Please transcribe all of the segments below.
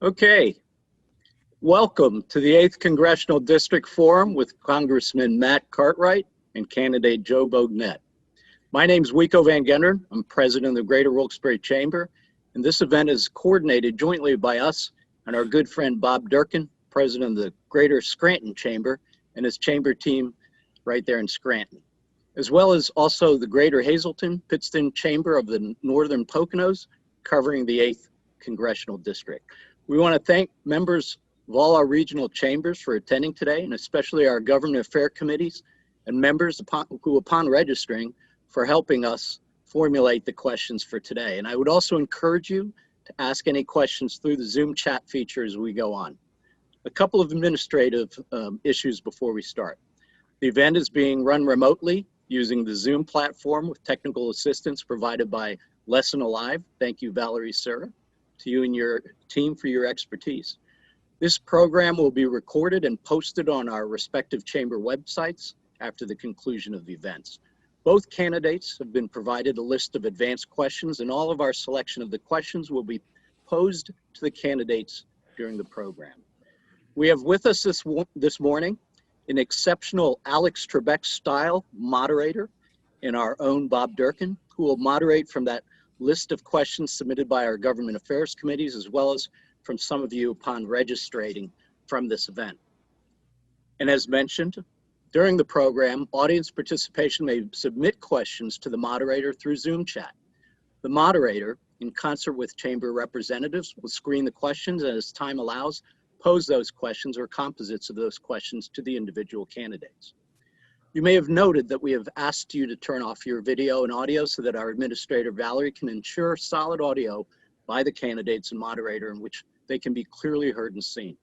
Okay, welcome to the 8th Congressional District Forum with Congressman Matt Cartwright and candidate Joe Bognett. My name is Wico Van Genderen. I'm president of the Greater Wilkes-Barre Chamber, and this event is coordinated jointly by us and our good friend Bob Durkin, president of the Greater Scranton Chamber, and his chamber team right there in Scranton, as well as also the Greater Hazleton Pittston Chamber of the Northern Poconos, covering the 8th Congressional District. We want to thank members of all our regional chambers for attending today, and especially our government affairs committees and members who, upon registering, for helping us formulate the questions for today. And I would also encourage you to ask any questions through the Zoom chat feature as we go on. A couple of administrative issues before we start. The event is being run remotely using the Zoom platform with technical assistance provided by Lesson Alive. Thank you, Valerie Serra, to you and your team for your expertise. This program will be recorded and posted on our respective chamber websites after the conclusion of the events. Both candidates have been provided a list of advanced questions, and all of our selection of the questions will be posed to the candidates during the program. We have with us this morning an exceptional Alex Trebek style moderator in our own Bob Durkin, who will moderate from that list of questions submitted by our government affairs committees, as well as from some of you upon registering from this event. And as mentioned, during the program, audience participation may submit questions to the moderator through Zoom chat. The moderator, in concert with chamber representatives, will screen the questions and, as time allows, pose those questions or composites of those questions to the individual candidates. You may have noted that we have asked you to turn off your video and audio so that our administrator, Valerie, can ensure solid audio by the candidates and moderator in which they can be clearly heard and seen.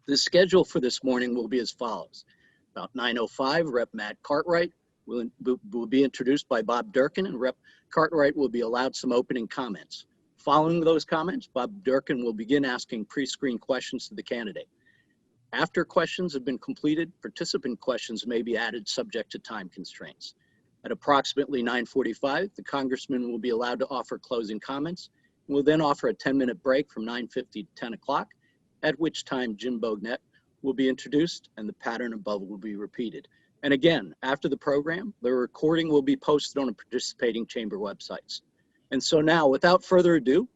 The schedule for this morning will be as follows. About 9:05, Rep. Matt Cartwright will be introduced by Bob Durkin, and Rep. Cartwright will be allowed some opening comments. Following those comments, Bob Durkin will begin asking pre-screened questions to the candidate. After questions have been completed, participant questions may be added subject to time constraints. At approximately 9:45, the congressman will be allowed to offer closing comments, and will then offer a 10-minute break from 9:50 to 10 o'clock, at which time Jim Bognett will be introduced and the pattern above will be repeated. And again, after the program, the recording will be posted on the participating chamber websites. And so now, without further ado,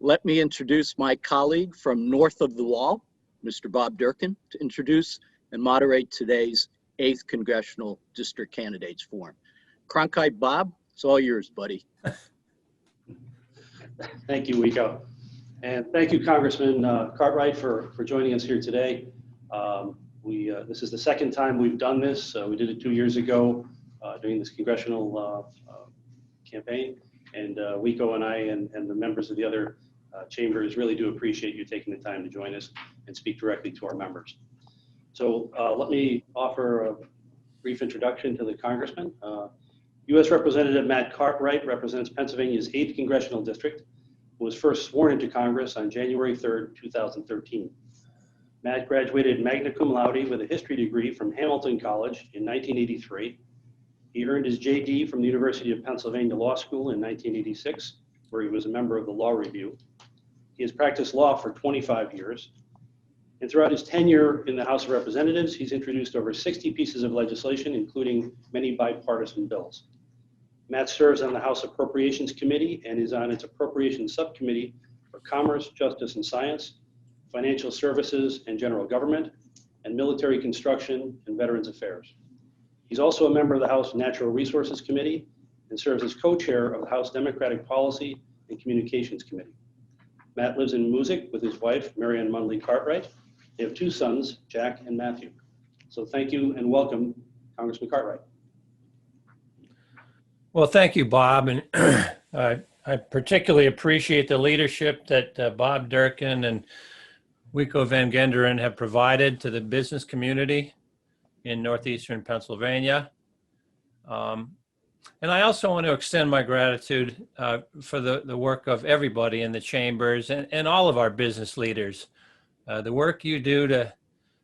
let me introduce my colleague from north of the wall, Mr. Bob Durkin, to introduce and moderate today's 8th Congressional District Candidates Forum. Cronkite Bob, it's all yours, buddy. Thank you, Wico. And thank you, Congressman Cartwright, for joining us here today. This is the second time we've done this. We did it 2 years ago during this congressional campaign. And Wico and I and the members of the other chambers really do appreciate you taking the time to join us and speak directly to our members. So let me offer a brief introduction to the congressman. U.S. Representative Matt Cartwright represents Pennsylvania's 8th Congressional District, who was first sworn into Congress on January 3rd, 2013. Matt graduated magna cum laude with a history degree from Hamilton College in 1983. He earned his JD from the University of Pennsylvania Law School in 1986, where he was a member of the Law Review. He has practiced law for 25 years. And throughout his tenure in the House of Representatives, he's introduced over 60 pieces of legislation, including many bipartisan bills. Matt serves on the House Appropriations Committee and is on its Appropriations Subcommittee for Commerce, Justice and Science, Financial Services and General Government, and Military Construction and Veterans Affairs. He's also a member of the House Natural Resources Committee and serves as co-chair of the House Democratic Policy and Communications Committee. Matt lives in Moosic with his wife, Marianne Mundley Cartwright. They have 2 sons, Jack and Matthew. So thank you and welcome, Congressman Cartwright. Well, thank you, Bob. And I particularly appreciate the leadership that Bob Durkin and Wico Van Genderen have provided to the business community in northeastern Pennsylvania. And I also want to extend my gratitude for the work of everybody in the chambers and all of our business leaders. The work you do to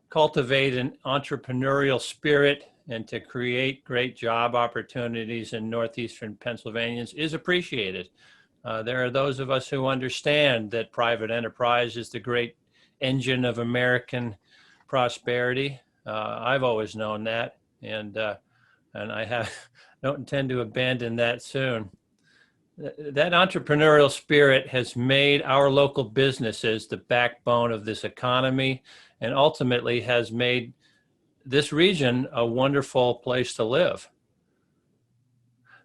cultivate an entrepreneurial spirit and to create great job opportunities in northeastern Pennsylvanians is appreciated. There are those of us who understand that private enterprise is the great engine of American prosperity. I've always known that, and I don't intend to abandon that soon. That entrepreneurial spirit has made our local businesses the backbone of this economy, and ultimately has made this region a wonderful place to live.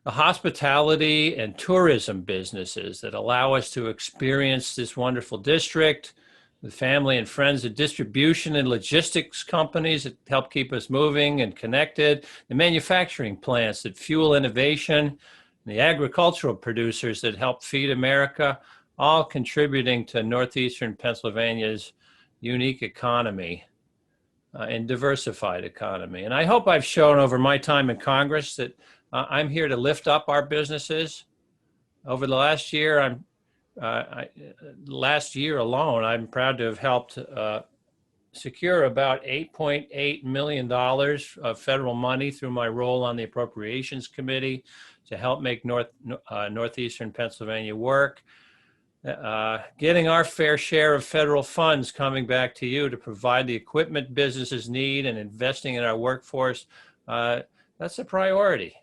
The hospitality and tourism businesses that allow us to experience this wonderful district with family and friends, the distribution and logistics companies that help keep us moving and connected, the manufacturing plants that fuel innovation, the agricultural producers that help feed America, all contributing to northeastern Pennsylvania's unique economy and diversified economy. And I hope I've shown over my time in Congress that I'm here to lift up our businesses. Over the last year, last year alone, I'm proud to have helped secure about $8.8 million of federal money through my role on the Appropriations Committee to help make northeastern Pennsylvania work. Getting our fair share of federal funds coming back to you to provide the equipment businesses need and investing in our workforce, that's a priority.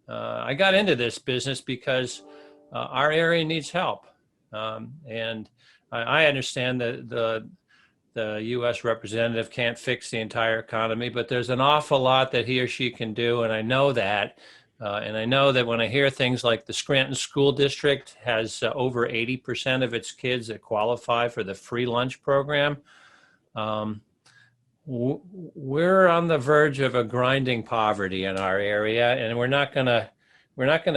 I got into this business because our area needs help. And I understand that the U.S. representative can't fix the entire economy, but there's an awful lot that he or she can do, and I know that. And I know that when I hear things like the Scranton School District has over 80% of its kids that qualify for the free lunch program, we're on the verge of a grinding poverty in our area, and we're not gonna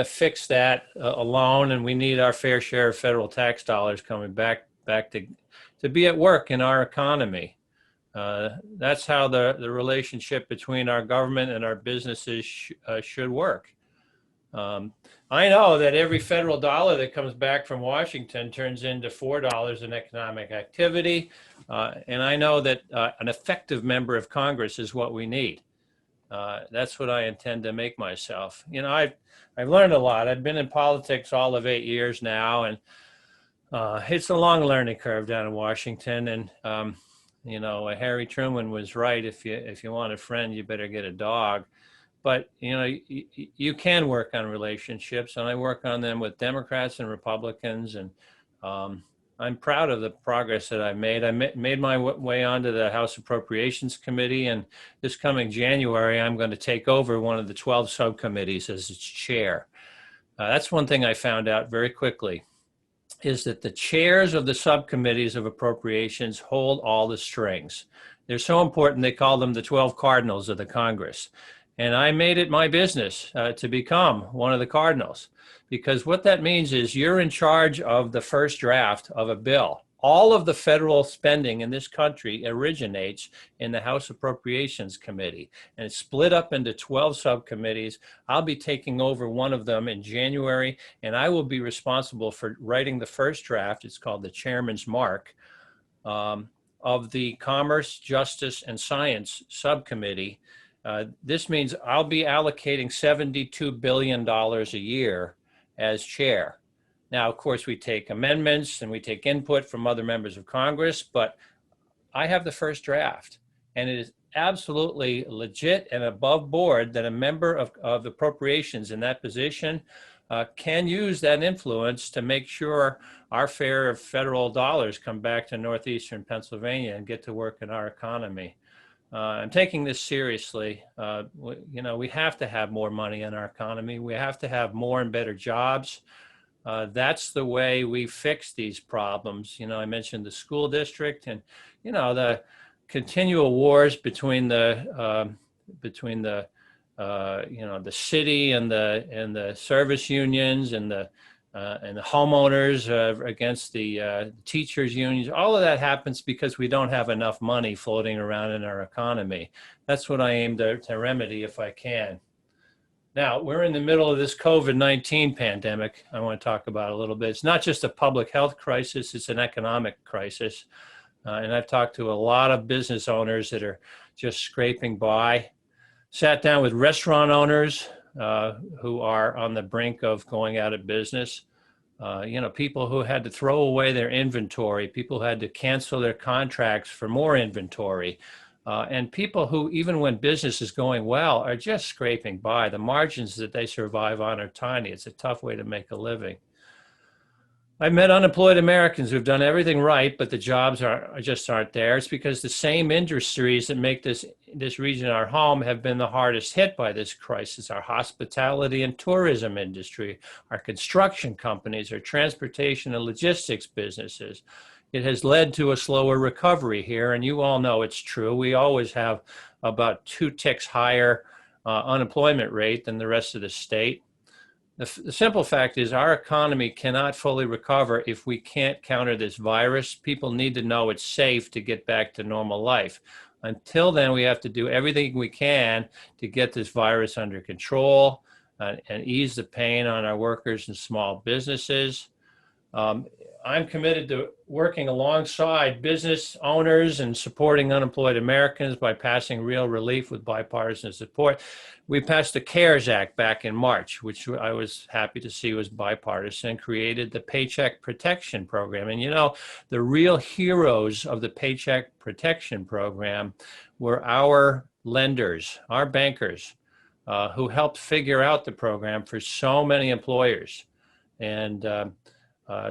fix that alone. And we need our fair share of federal tax dollars coming back to be at work in our economy. That's how the relationship between our government and our businesses should work. I know that every federal dollar that comes back from Washington turns into $4 in economic activity. And I know that an effective member of Congress is what we need. That's what I intend to make myself. You know, I've learned a lot. I've been in politics all of 8 years now, and it's a long learning curve down in Washington. And you know, Harry Truman was right. If you want a friend, you better get a dog. But you know, you can work on relationships, and I work on them with Democrats and Republicans. And I'm proud of the progress that I've made. I made my way onto the House Appropriations Committee, and this coming January, I'm going to take over one of the 12 subcommittees as its chair. That's one thing I found out very quickly, is that the chairs of the subcommittees of appropriations hold all the strings. They're so important, they call them the 12 cardinals of the Congress. And I made it my business to become one of the cardinals, because what that means is you're in charge of the first draft of a bill. All of the federal spending in this country originates in the House Appropriations Committee, and it's split up into 12 subcommittees. I'll be taking over one of them in January, and I will be responsible for writing the first draft. It's called the Chairman's Mark, of the Commerce, Justice, and Science Subcommittee. This means I'll be allocating $72 billion a year as chair. Now, of course, we take amendments and we take input from other members of Congress, but I have the first draft, and it is absolutely legit and above board that a member of appropriations in that position can use that influence to make sure our share of federal dollars come back to northeastern Pennsylvania and get to work in our economy. I'm taking this seriously. You know, we have to have more money in our economy. We have to have more and better jobs. That's the way we fix these problems. You know, I mentioned the school district, and you know, the continual wars between the you know, the city and the service unions and the homeowners against the teachers unions. All of that happens because we don't have enough money floating around in our economy. That's what I aim to remedy if I can. Now, we're in the middle of this COVID-19 pandemic. I want to talk about a little bit. It's not just a public health crisis, it's an economic crisis. And I've talked to a lot of business owners that are just scraping by. Sat down with restaurant owners who are on the brink of going out of business. People who had to throw away their inventory, people who had to cancel their contracts for more inventory, and people who, even when business is going well, are just scraping by. The margins that they survive on are tiny. It's a tough way to make a living. I've met unemployed Americans who've done everything right, but the jobs just aren't there. It's because the same industries that make this region our home have been the hardest hit by this crisis. Our hospitality and tourism industry, our construction companies, our transportation and logistics businesses. It has led to a slower recovery here, and you all know it's true. We always have about 2 ticks higher unemployment rate than the rest of the state. The simple fact is our economy cannot fully recover if we can't counter this virus. People need to know it's safe to get back to normal life. Until then, we have to do everything we can to get this virus under control and ease the pain on our workers and small businesses. I'm committed to working alongside business owners and supporting unemployed Americans by passing real relief with bipartisan support. We passed the CARES Act back in March, which I was happy to see was bipartisan, and created the Paycheck Protection Program. And the real heroes of the Paycheck Protection Program were our lenders, our bankers, who helped figure out the program for so many employers. And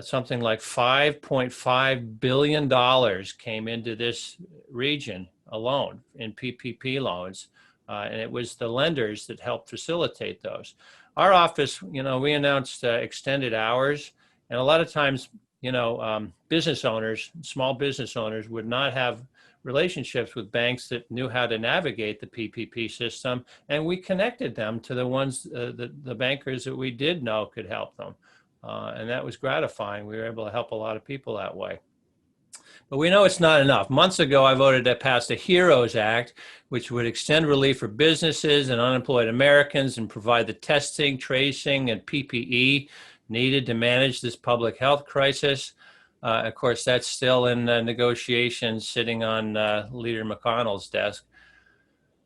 something like $5.5 billion came into this region alone in PPP loans. And it was the lenders that helped facilitate those. Our office, we announced extended hours. And a lot of times, business owners, small business owners would not have relationships with banks that knew how to navigate the PPP system. And we connected them to the ones, the bankers that we did know could help them. And that was gratifying. We were able to help a lot of people that way. But we know it's not enough. Months ago, I voted to pass the HEROES Act, which would extend relief for businesses and unemployed Americans and provide the testing, tracing, and PPE needed to manage this public health crisis. Of course, that's still in negotiations sitting on Leader McConnell's desk.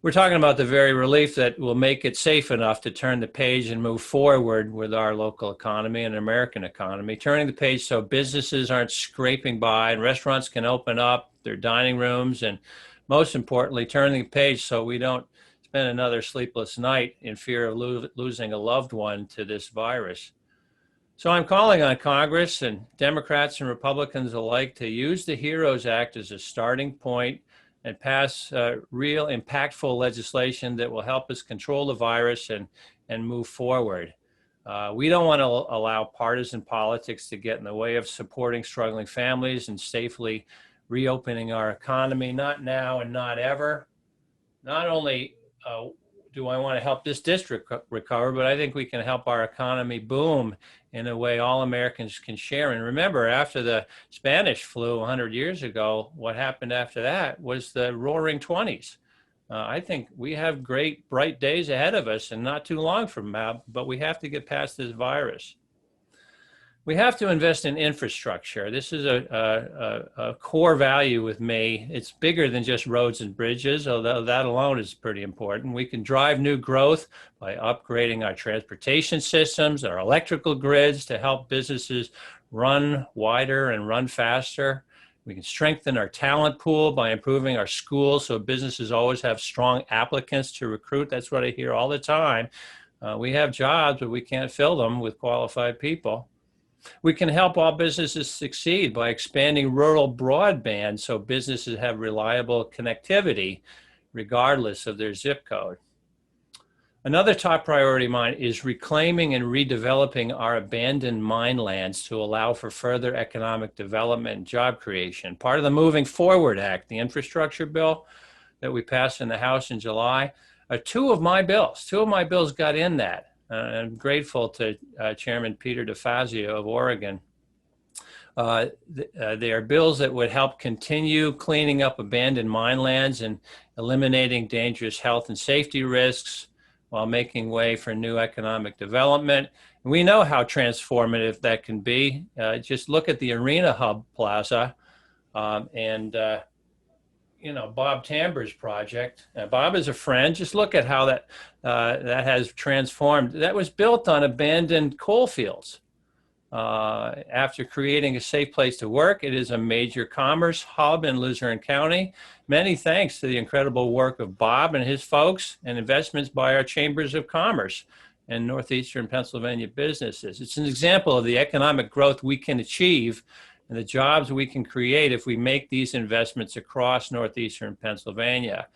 We're talking about the very relief that will make it safe enough to turn the page and move forward with our local economy and American economy. Turning the page so businesses aren't scraping by and restaurants can open up their dining rooms. And most importantly, turning the page so we don't spend another sleepless night in fear of losing a loved one to this virus. So I'm calling on Congress and Democrats and Republicans alike to use the HEROES Act as a starting point and pass real impactful legislation that will help us control the virus and move forward. We don't want to allow partisan politics to get in the way of supporting struggling families and safely reopening our economy, not now and not ever. Not only do I want to help this district recover, but I think we can help our economy boom in a way all Americans can share. And remember, after the Spanish flu 100 years ago, what happened after that was the roaring 20s. I think we have great, bright days ahead of us and not too long from now, but we have to get past this virus. We have to invest in infrastructure. This is a core value with me. It's bigger than just roads and bridges, although that alone is pretty important. We can drive new growth by upgrading our transportation systems, our electrical grids to help businesses run wider and run faster. We can strengthen our talent pool by improving our schools so businesses always have strong applicants to recruit. That's what I hear all the time. We have jobs, but we can't fill them with qualified people. We can help all businesses succeed by expanding rural broadband so businesses have reliable connectivity regardless of their zip code. Another top priority of mine is reclaiming and redeveloping our abandoned mine lands to allow for further economic development and job creation. Part of the Moving Forward Act, the infrastructure bill that we passed in the House in July, two of my bills got in that. I'm grateful to Chairman Peter DeFazio of Oregon. They are bills that would help continue cleaning up abandoned mine lands and eliminating dangerous health and safety risks while making way for new economic development. And we know how transformative that can be. Just look at the Arena Hub Plaza and Bob Tamber's project. Bob is a friend. Just look at how that has transformed. That was built on abandoned coal fields. After creating a safe place to work, it is a major commerce hub in Luzerne County. Many thanks to the incredible work of Bob and his folks and investments by our chambers of commerce and Northeastern Pennsylvania businesses. It's an example of the economic growth we can achieve and the jobs we can create if we make these investments across Northeastern Pennsylvania.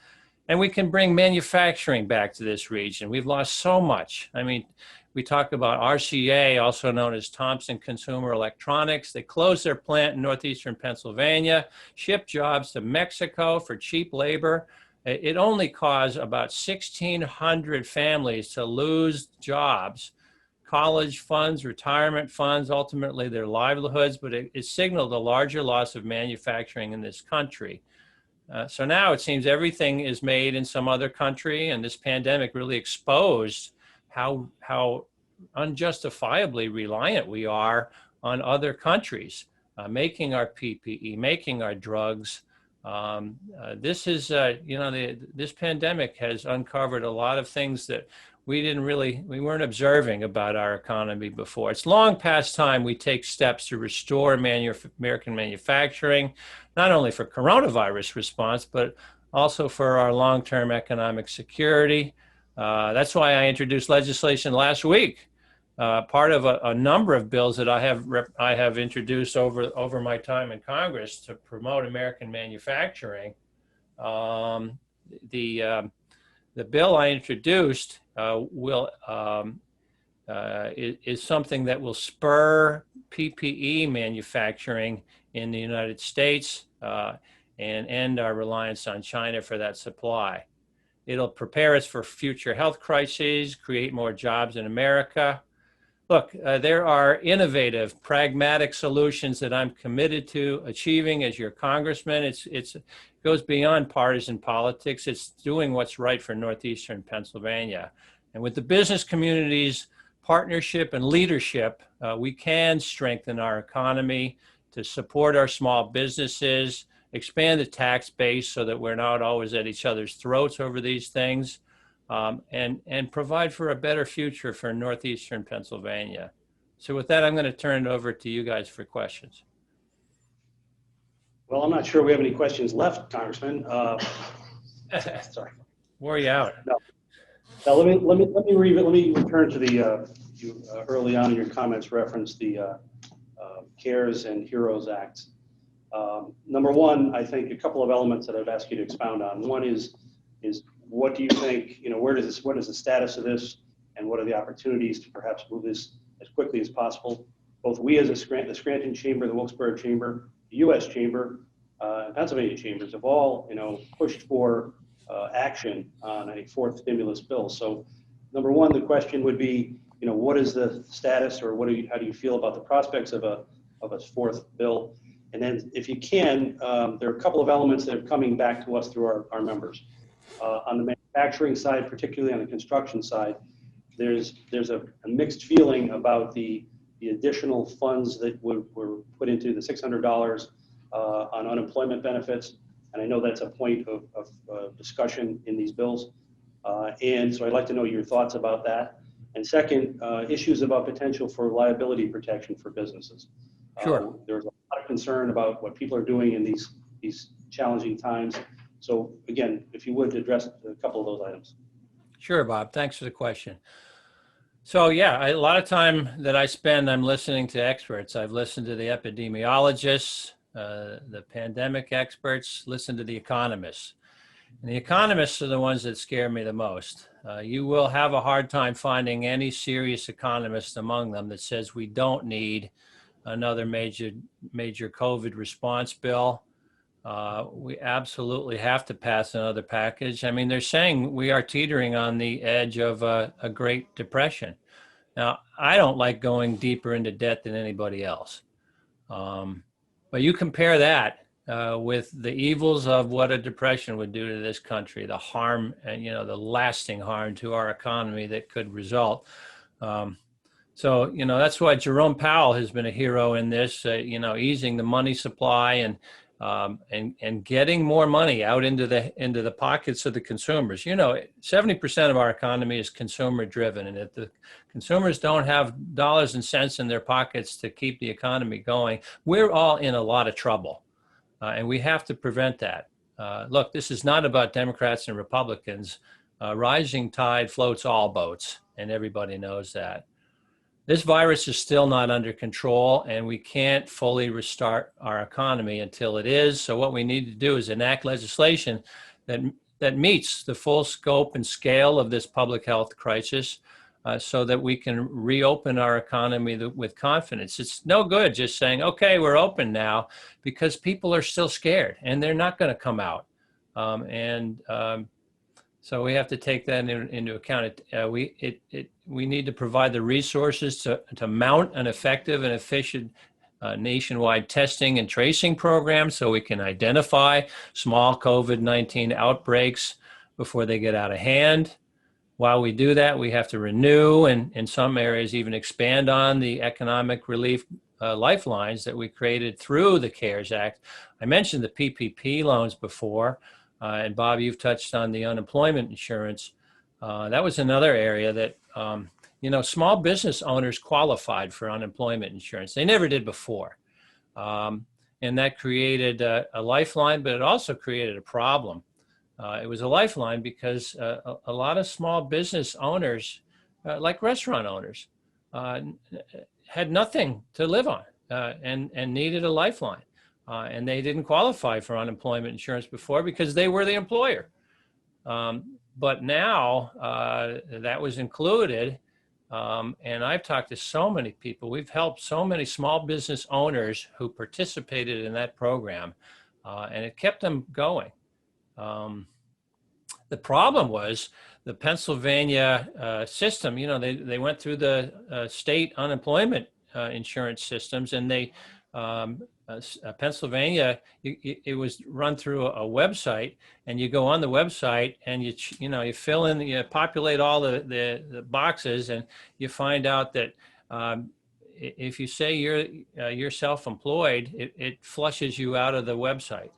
And we can bring manufacturing back to this region. We've lost so much. I mean, we talk about RCA, also known as Thompson Consumer Electronics. They closed their plant in Northeastern Pennsylvania, shipped jobs to Mexico for cheap labor. It only caused about 1,600 families to lose jobs, college funds, retirement funds, ultimately their livelihoods, but it signaled a larger loss of manufacturing in this country. So now it seems everything is made in some other country, and this pandemic really exposed how unjustifiably reliant we are on other countries, making our PPE, making our drugs. This is, this pandemic has uncovered a lot of things that we weren't observing about our economy before. It's long past time we take steps to restore American manufacturing, not only for coronavirus response, but also for our long-term economic security. That's why I introduced legislation last week, part of a number of bills that I have introduced over my time in Congress to promote American manufacturing. The bill I introduced is something that will spur PPE manufacturing in the United States and end our reliance on China for that supply. It'll prepare us for future health crises, create more jobs in America. Look, there are innovative, pragmatic solutions that I'm committed to achieving as your congressman. It goes beyond partisan politics. It's doing what's right for Northeastern Pennsylvania. And with the business community's partnership and leadership, we can strengthen our economy to support our small businesses, expand the tax base so that we're not always at each other's throats over these things, and provide for a better future for Northeastern Pennsylvania. So with that, I'm going to turn it over to you guys for questions. Well, I'm not sure we have any questions left, Congressman. Sorry. Wore you out. No. Now let me return to the you early on in your comments referenced the CARES and HEROES Act. Number one, I think a couple of elements that I've asked you to expound on. One is what do you think, what is the status of this, and what are the opportunities to perhaps move this as quickly as possible? Both we as the Scranton Chamber, the Wilkes-Barre Chamber, the U.S. Chamber, and Pennsylvania Chambers have all, pushed for action on a fourth stimulus bill. So, number one, the question would be, what is the status, or how do you feel about the prospects of a fourth bill? And then, if you can, there are a couple of elements that are coming back to us through our members. On the manufacturing side, particularly on the construction side, there's a mixed feeling about the additional funds that were put into the $600 on unemployment benefits. And I know that's a point of discussion in these bills. And so I'd like to know your thoughts about that. And second, issues about potential for liability protection for businesses. Sure. There's a lot of concern about what people are doing in these challenging times. So again, if you would address a couple of those items. Sure, Bob. Thanks for the question. So yeah, a lot of time that I spend, I'm listening to experts. I've listened to the epidemiologists, the pandemic experts, listened to the economists. And the economists are the ones that scare me the most. You will have a hard time finding any serious economist among them that says we don't need another major COVID response bill. We absolutely have to pass another package. I mean, they're saying we are teetering on the edge of a Great Depression. Now, I don't like going deeper into debt than anybody else. But you compare that with the evils of what a depression would do to this country, the harm and, the lasting harm to our economy that could result. So, that's why Jerome Powell has been a hero in this, easing the money supply and and getting more money out into the pockets of the consumers. 70% of our economy is consumer driven, and if the consumers don't have dollars and cents in their pockets to keep the economy going, we're all in a lot of trouble, and we have to prevent that. Look, this is not about Democrats and Republicans. Rising tide floats all boats, and everybody knows that. This virus is still not under control, and we can't fully restart our economy until it is. So what we need to do is enact legislation that meets the full scope and scale of this public health crisis, so that we can reopen our economy with confidence. It's no good just saying, okay, we're open now, because people are still scared and they're not going to come out. So we have to take that into account. We need to provide the resources to mount an effective and efficient nationwide testing and tracing program, so we can identify small COVID-19 outbreaks before they get out of hand. While we do that, we have to renew and in some areas even expand on the economic relief lifelines that we created through the CARES Act. I mentioned the PPP loans before. And Bob, you've touched on the unemployment insurance. That was another area that, small business owners qualified for unemployment insurance. They never did before. And that created a lifeline, but it also created a problem. It was a lifeline because a lot of small business owners, like restaurant owners, had nothing to live on and needed a lifeline. And they didn't qualify for unemployment insurance before because they were the employer. But now that was included. And I've talked to so many people. We've helped so many small business owners who participated in that program, and it kept them going. The problem was the Pennsylvania system. They went through the state unemployment insurance systems, and they Pennsylvania, it was run through a website, and you go on the website and you fill in, you populate all the boxes, and you find out that if you say you're self-employed, it flushes you out of the website.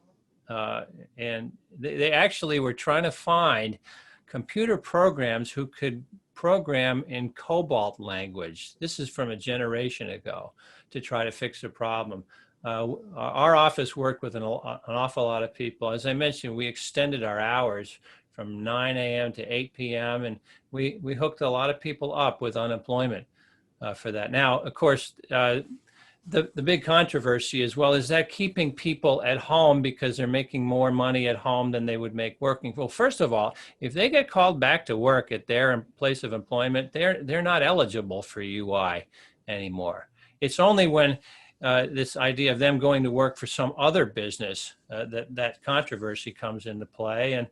And they actually were trying to find computer programs who could program in COBOL language. This is from a generation ago, to try to fix the problem. Our office worked with an awful lot of people. As I mentioned, we extended our hours from 9 a.m. to 8 p.m. and we hooked a lot of people up with unemployment for that. Now, of course, the big controversy is, well, is that keeping people at home because they're making more money at home than they would make working? Well, first of all, if they get called back to work at their place of employment, they're not eligible for UI anymore. It's only when this idea of them going to work for some other business that controversy comes into play. And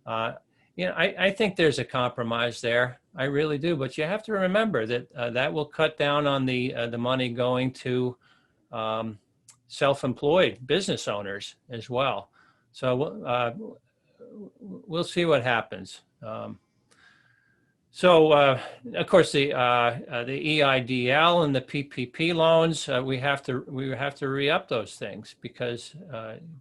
I think there's a compromise there. I really do. But you have to remember that that will cut down on the money going to self-employed business owners as well. So we'll see what happens. So, of course, the EIDL and the PPP loans, we have to re-up those things, because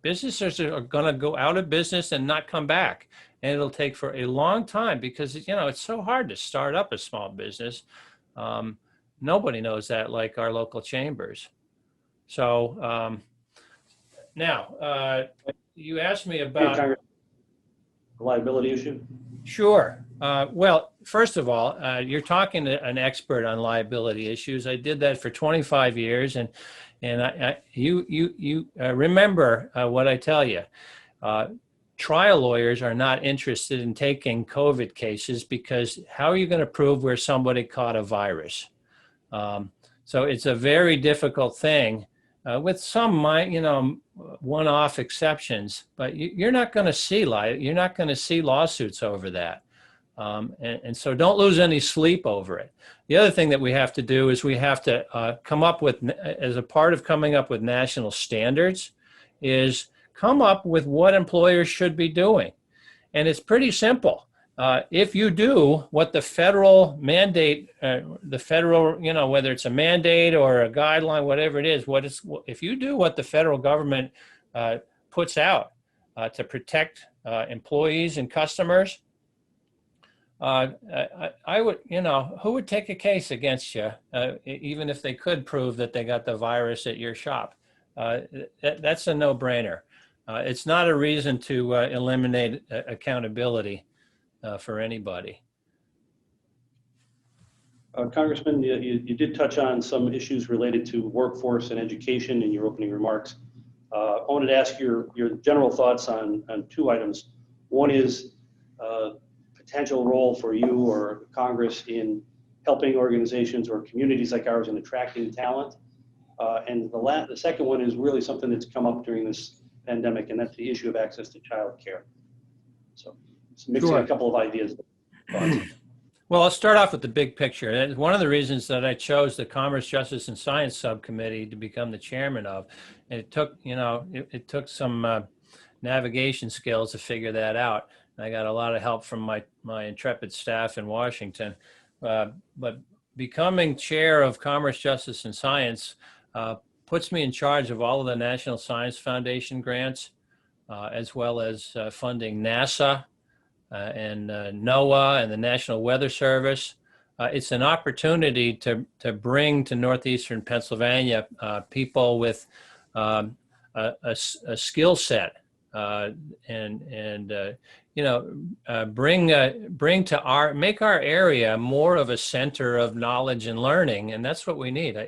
businesses are going to go out of business and not come back, and it'll take for a long time, because it's so hard to start up a small business. Nobody knows that like our local chambers. So now you asked me about the liability issue. Sure. Well, first of all, you're talking to an expert on liability issues. I did that for 25 years, and you remember what I tell you. Trial lawyers are not interested in taking COVID cases, because how are you going to prove where somebody caught a virus? So it's a very difficult thing, with some one-off exceptions, but you're not going to see lawsuits over that. And so don't lose any sleep over it. The other thing that we have to do is we have to come up with, as a part of coming up with national standards, is come up with what employers should be doing. And it's pretty simple. If you do what the federal mandate, whether it's a mandate or a guideline, whatever it is, if you do what the federal government puts out to protect employees and customers, I would, who would take a case against you, even if they could prove that they got the virus at your shop? That's a no-brainer. It's not a reason to eliminate accountability for anybody. Congressman, you did touch on some issues related to workforce and education in your opening remarks. I wanted to ask your general thoughts on two items. One is potential role for you or Congress in helping organizations or communities like ours in attracting talent. And the second one is really something that's come up during this pandemic, and that's the issue of access to child care. So it's mixing Sure. a couple of ideas. Well, I'll start off with the big picture. And one of the reasons that I chose the Commerce, Justice, and Science Subcommittee to become the chairman of, and it took, it took some navigation skills to figure that out. And I got a lot of help from my intrepid staff in Washington. But becoming chair of Commerce, Justice, and Science puts me in charge of all of the National Science Foundation grants, as well as funding NASA, and NOAA and the National Weather Service. It's an opportunity to bring to Northeastern Pennsylvania people with a skill set make our area more of a center of knowledge and learning, and that's what we need.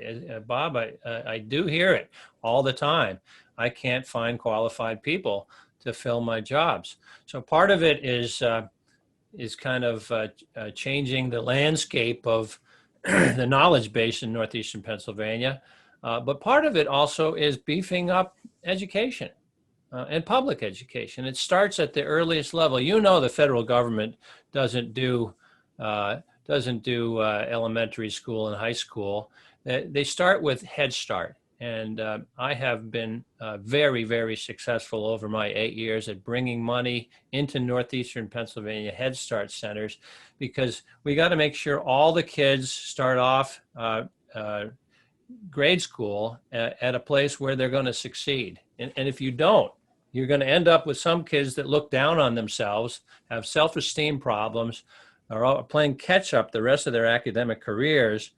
Bob, I do hear it all the time. I can't find qualified people to fill my jobs. So part of it is kind of changing the landscape of the knowledge base in Northeastern Pennsylvania. But part of it also is beefing up education and public education. It starts at the earliest level. The federal government doesn't do elementary school and high school. They start with Head Start. And I have been very, very successful over my 8 years at bringing money into Northeastern Pennsylvania Head Start centers, because we got to make sure all the kids start off grade school at a place where they're going to succeed. And if you don't, you're going to end up with some kids that look down on themselves, have self-esteem problems, are playing catch up the rest of their academic careers.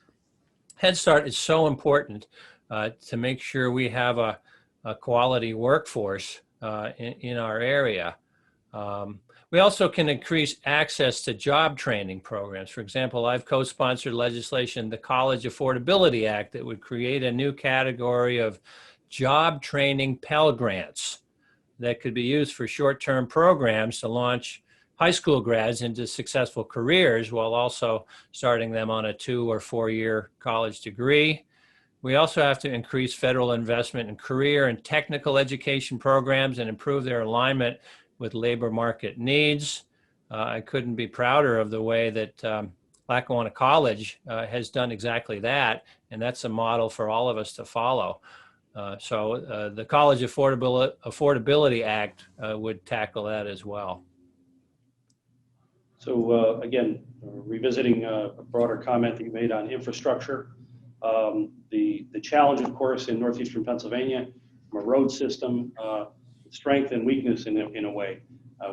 Head Start is so important to make sure we have a quality workforce in our area. We also can increase access to job training programs. For example, I've co-sponsored legislation, the College Affordability Act, that would create a new category of job training Pell Grants that could be used for short-term programs to launch high school grads into successful careers while also starting them on a 2 or 4 year college degree. We also have to increase federal investment in career and technical education programs and improve their alignment with labor market needs. I couldn't be prouder of the way that Lackawanna College has done exactly that, and that's a model for all of us to follow. So the College Affordability Act would tackle that as well. So again, revisiting a broader comment that you made on infrastructure. The challenge, of course, in Northeastern Pennsylvania, from a road system, strength and weakness in a way.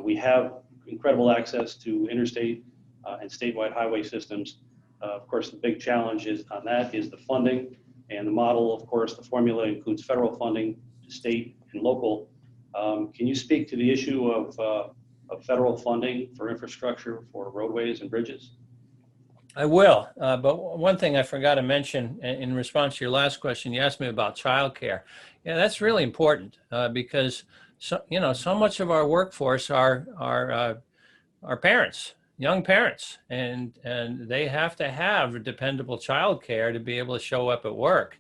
We have incredible access to interstate and statewide highway systems. Of course, the big challenge is the funding, and the model, of course, the formula includes federal funding to state and local. Can you speak to the issue of federal funding for infrastructure for roadways and bridges? I will, but one thing I forgot to mention in response to your last question, you asked me about childcare. Yeah, that's really important because so much of our workforce are parents, young parents, and they have to have dependable childcare to be able to show up at work.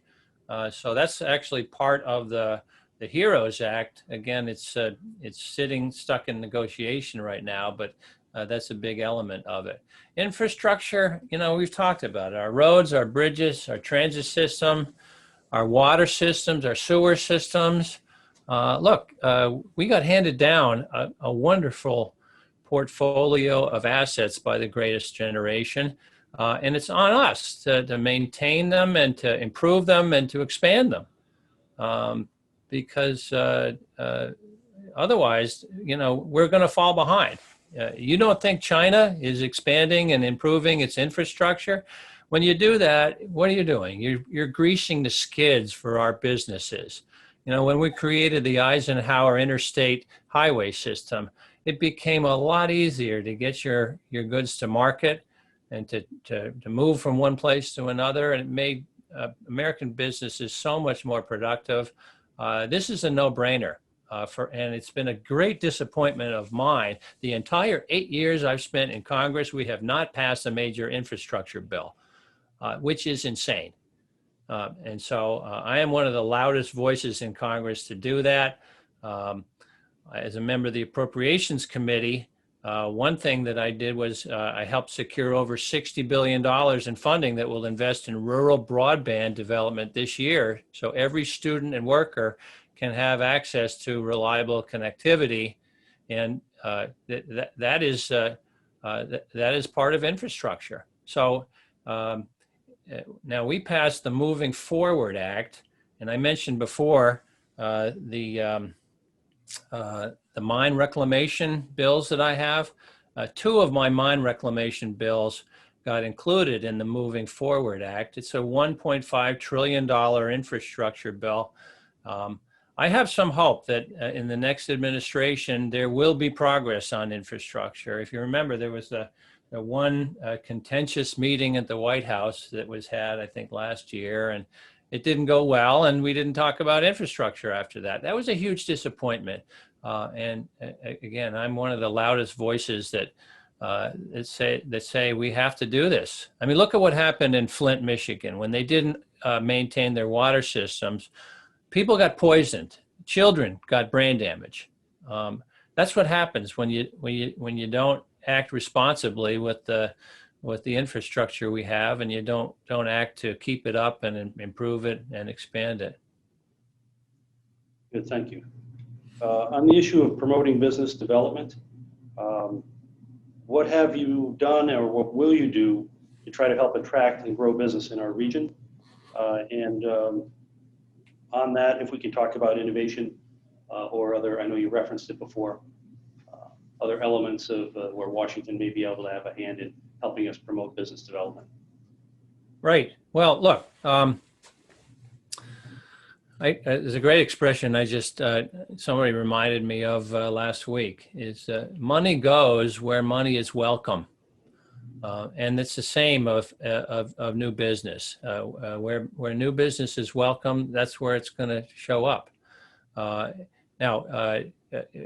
So that's actually part of the HEROES Act. Again, it's stuck in negotiation right now, but that's a big element of it. Infrastructure, we've talked about it. Our roads, our bridges, our transit system, our water systems, our sewer systems. We got handed down a wonderful portfolio of assets by the greatest generation. And it's on us to maintain them and to improve them and to expand them. Because Otherwise, we're going to fall behind. You don't think China is expanding and improving its infrastructure? When you do that, what are you doing? You're greasing the skids for our businesses. When we created the Eisenhower interstate highway system, it became a lot easier to get your goods to market and to move from one place to another. And it made American businesses so much more productive. This is a no-brainer. And it's been a great disappointment of mine. The entire 8 years I've spent in Congress, we have not passed a major infrastructure bill, which is insane. And so I am one of the loudest voices in Congress to do that. As a member of the Appropriations Committee, one thing that I did was I helped secure over $60 billion in funding that will invest in rural broadband development this year. So every student and worker can have access to reliable connectivity, and that is part of infrastructure. So now we passed the Moving Forward Act, and I mentioned before the mine reclamation bills that I have. Two of my mine reclamation bills got included in the Moving Forward Act. It's a $1.5 trillion infrastructure bill. I have some hope that in the next administration, there will be progress on infrastructure. If you remember, there was the one contentious meeting at the White House that was had, I think, last year, and it didn't go well, and we didn't talk about infrastructure after that. That was a huge disappointment. And again, I'm one of the loudest voices that say we have to do this. I mean, look at what happened in Flint, Michigan, when they didn't maintain their water systems. People got poisoned. Children got brain damage. That's what happens when you don't act responsibly with the infrastructure we have, and you don't act to keep it up and improve it and expand it. Good, thank you. On the issue of promoting business development, what have you done or what will you do to try to help attract and grow business in our region? On that, if we can talk about innovation or other, I know you referenced it before, other elements of where Washington may be able to have a hand in helping us promote business development. Right. Well, look, there's a great expression I just, somebody reminded me of last week, is money goes where money is welcome. And it's the same of new business. Where new business is welcome, that's where it's going to show up. Now,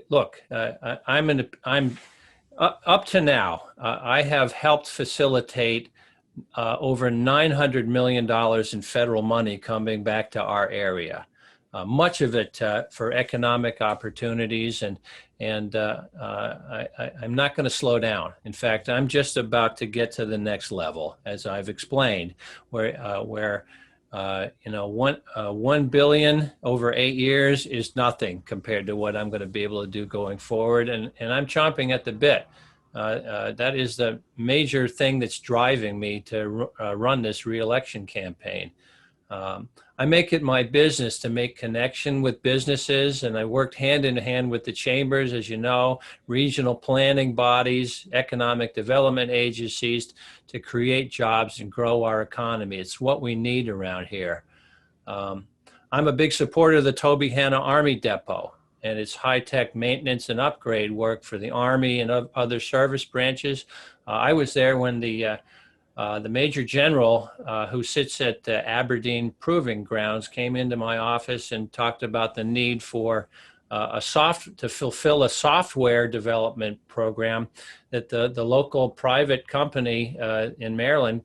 look, I'm up to now. I have helped facilitate over $900 million in federal money coming back to our area. Much of it for economic opportunities, and I'm not going to slow down. In fact, I'm just about to get to the next level, as I've explained, where 1 billion over 8 years is nothing compared to what I'm going to be able to do going forward, and I'm chomping at the bit. That is the major thing that's driving me to run this reelection campaign. I make it my business to make connection with businesses, and I worked hand in hand with the chambers, as you know, regional planning bodies, economic development agencies to create jobs and grow our economy. It's what we need around here. I'm a big supporter of the Toby Hanna Army Depot and its high-tech maintenance and upgrade work for the Army and other service branches. I was there when the Major General, who sits at the Aberdeen Proving Grounds, came into my office and talked about the need for to fulfill a software development program that the local private company in Maryland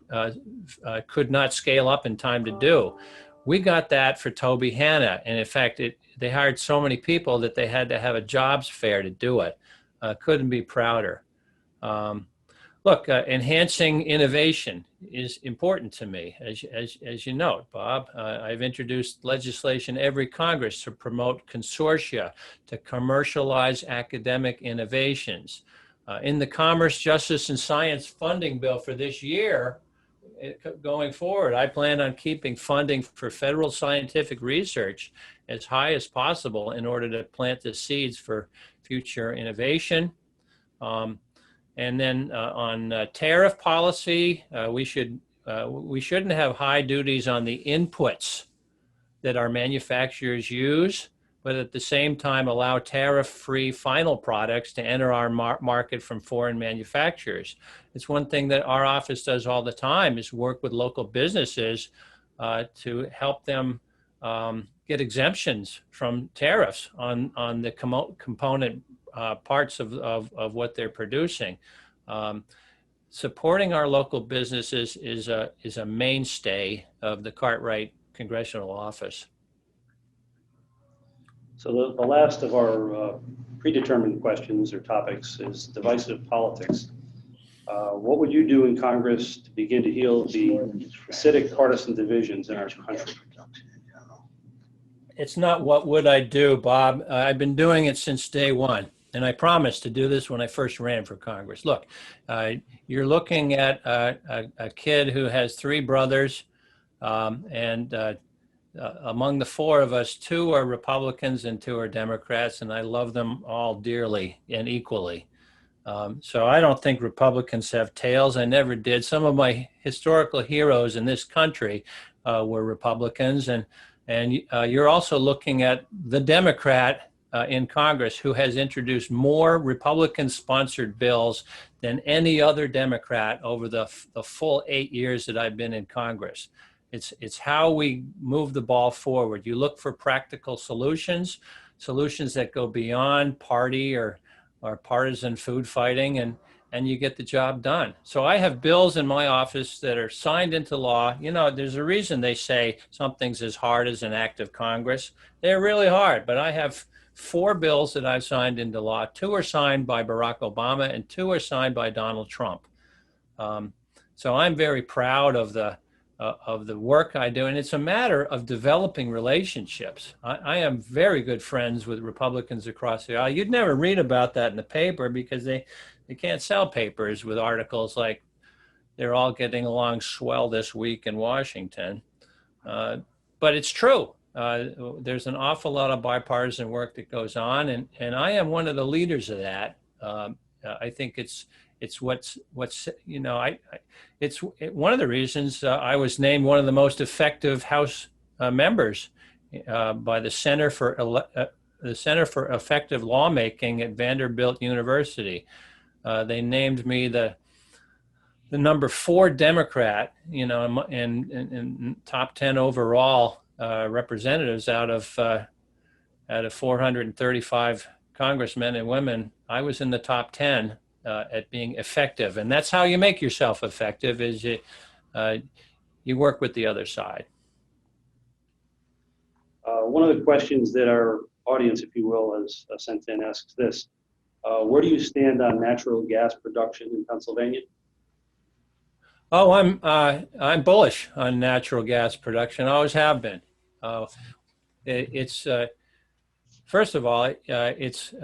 could not scale up in time to do. We got that for Toby Hanna, and in fact, they hired so many people that they had to have a jobs fair to do it. Couldn't be prouder. Look, enhancing innovation is important to me, as you note, Bob. I've introduced legislation every Congress to promote consortia to commercialize academic innovations. In the Commerce, Justice, and Science funding bill for this year, going forward, I plan on keeping funding for federal scientific research as high as possible in order to plant the seeds for future innovation. And then on tariff policy, we shouldn't have high duties on the inputs that our manufacturers use, but at the same time allow tariff-free final products to enter our market from foreign manufacturers. It's one thing that our office does all the time is work with local businesses to help them get exemptions from tariffs on the component parts of what they're producing. Supporting our local businesses is a mainstay of the Cartwright Congressional Office. So the last of our predetermined questions or topics is divisive politics. What would you do in Congress to begin to heal the acidic partisan divisions in our country? It's not what would I do, Bob. I've been doing it since day one. And I promised to do this when I first ran for Congress. Look, you're looking at a kid who has three brothers, and among the four of us, two are Republicans and two are Democrats, and I love them all dearly and equally. So I don't think Republicans have tails. I never did. Some of my historical heroes in this country were Republicans, and you're also looking at the Democrat in Congress who has introduced more Republican-sponsored bills than any other Democrat over the full 8 years that I've been in Congress. It's how we move the ball forward. You look for practical solutions that go beyond party or partisan food fighting, and you get the job done. So I have bills in my office that are signed into law. You know, there's a reason they say something's as hard as an act of Congress. They're really hard, but I have 4 bills that I've signed into law. 2 are signed by Barack Obama and 2 are signed by Donald Trump. So I'm very proud of the work I do, and it's a matter of developing relationships. I am very good friends with Republicans across the aisle. You'd never read about that in the paper because they can't sell papers with articles like they're all getting along swell this week in Washington. But it's true. There's an awful lot of bipartisan work that goes on, and I am one of the leaders of that. I think it's what's you know, it's one of the reasons I was named one of the most effective House members by the Center for Effective Lawmaking at Vanderbilt University. They named me the number 4 Democrat, you know, in top 10 overall representatives out of 435 congressmen and women. I was in the top 10 at being effective, and that's how you make yourself effective. Is you work with the other side. One of the questions that our audience, if you will, has sent in asks this: where do you stand on natural gas production in Pennsylvania? Oh, I'm bullish on natural gas production. I always have been. It's first of all, it's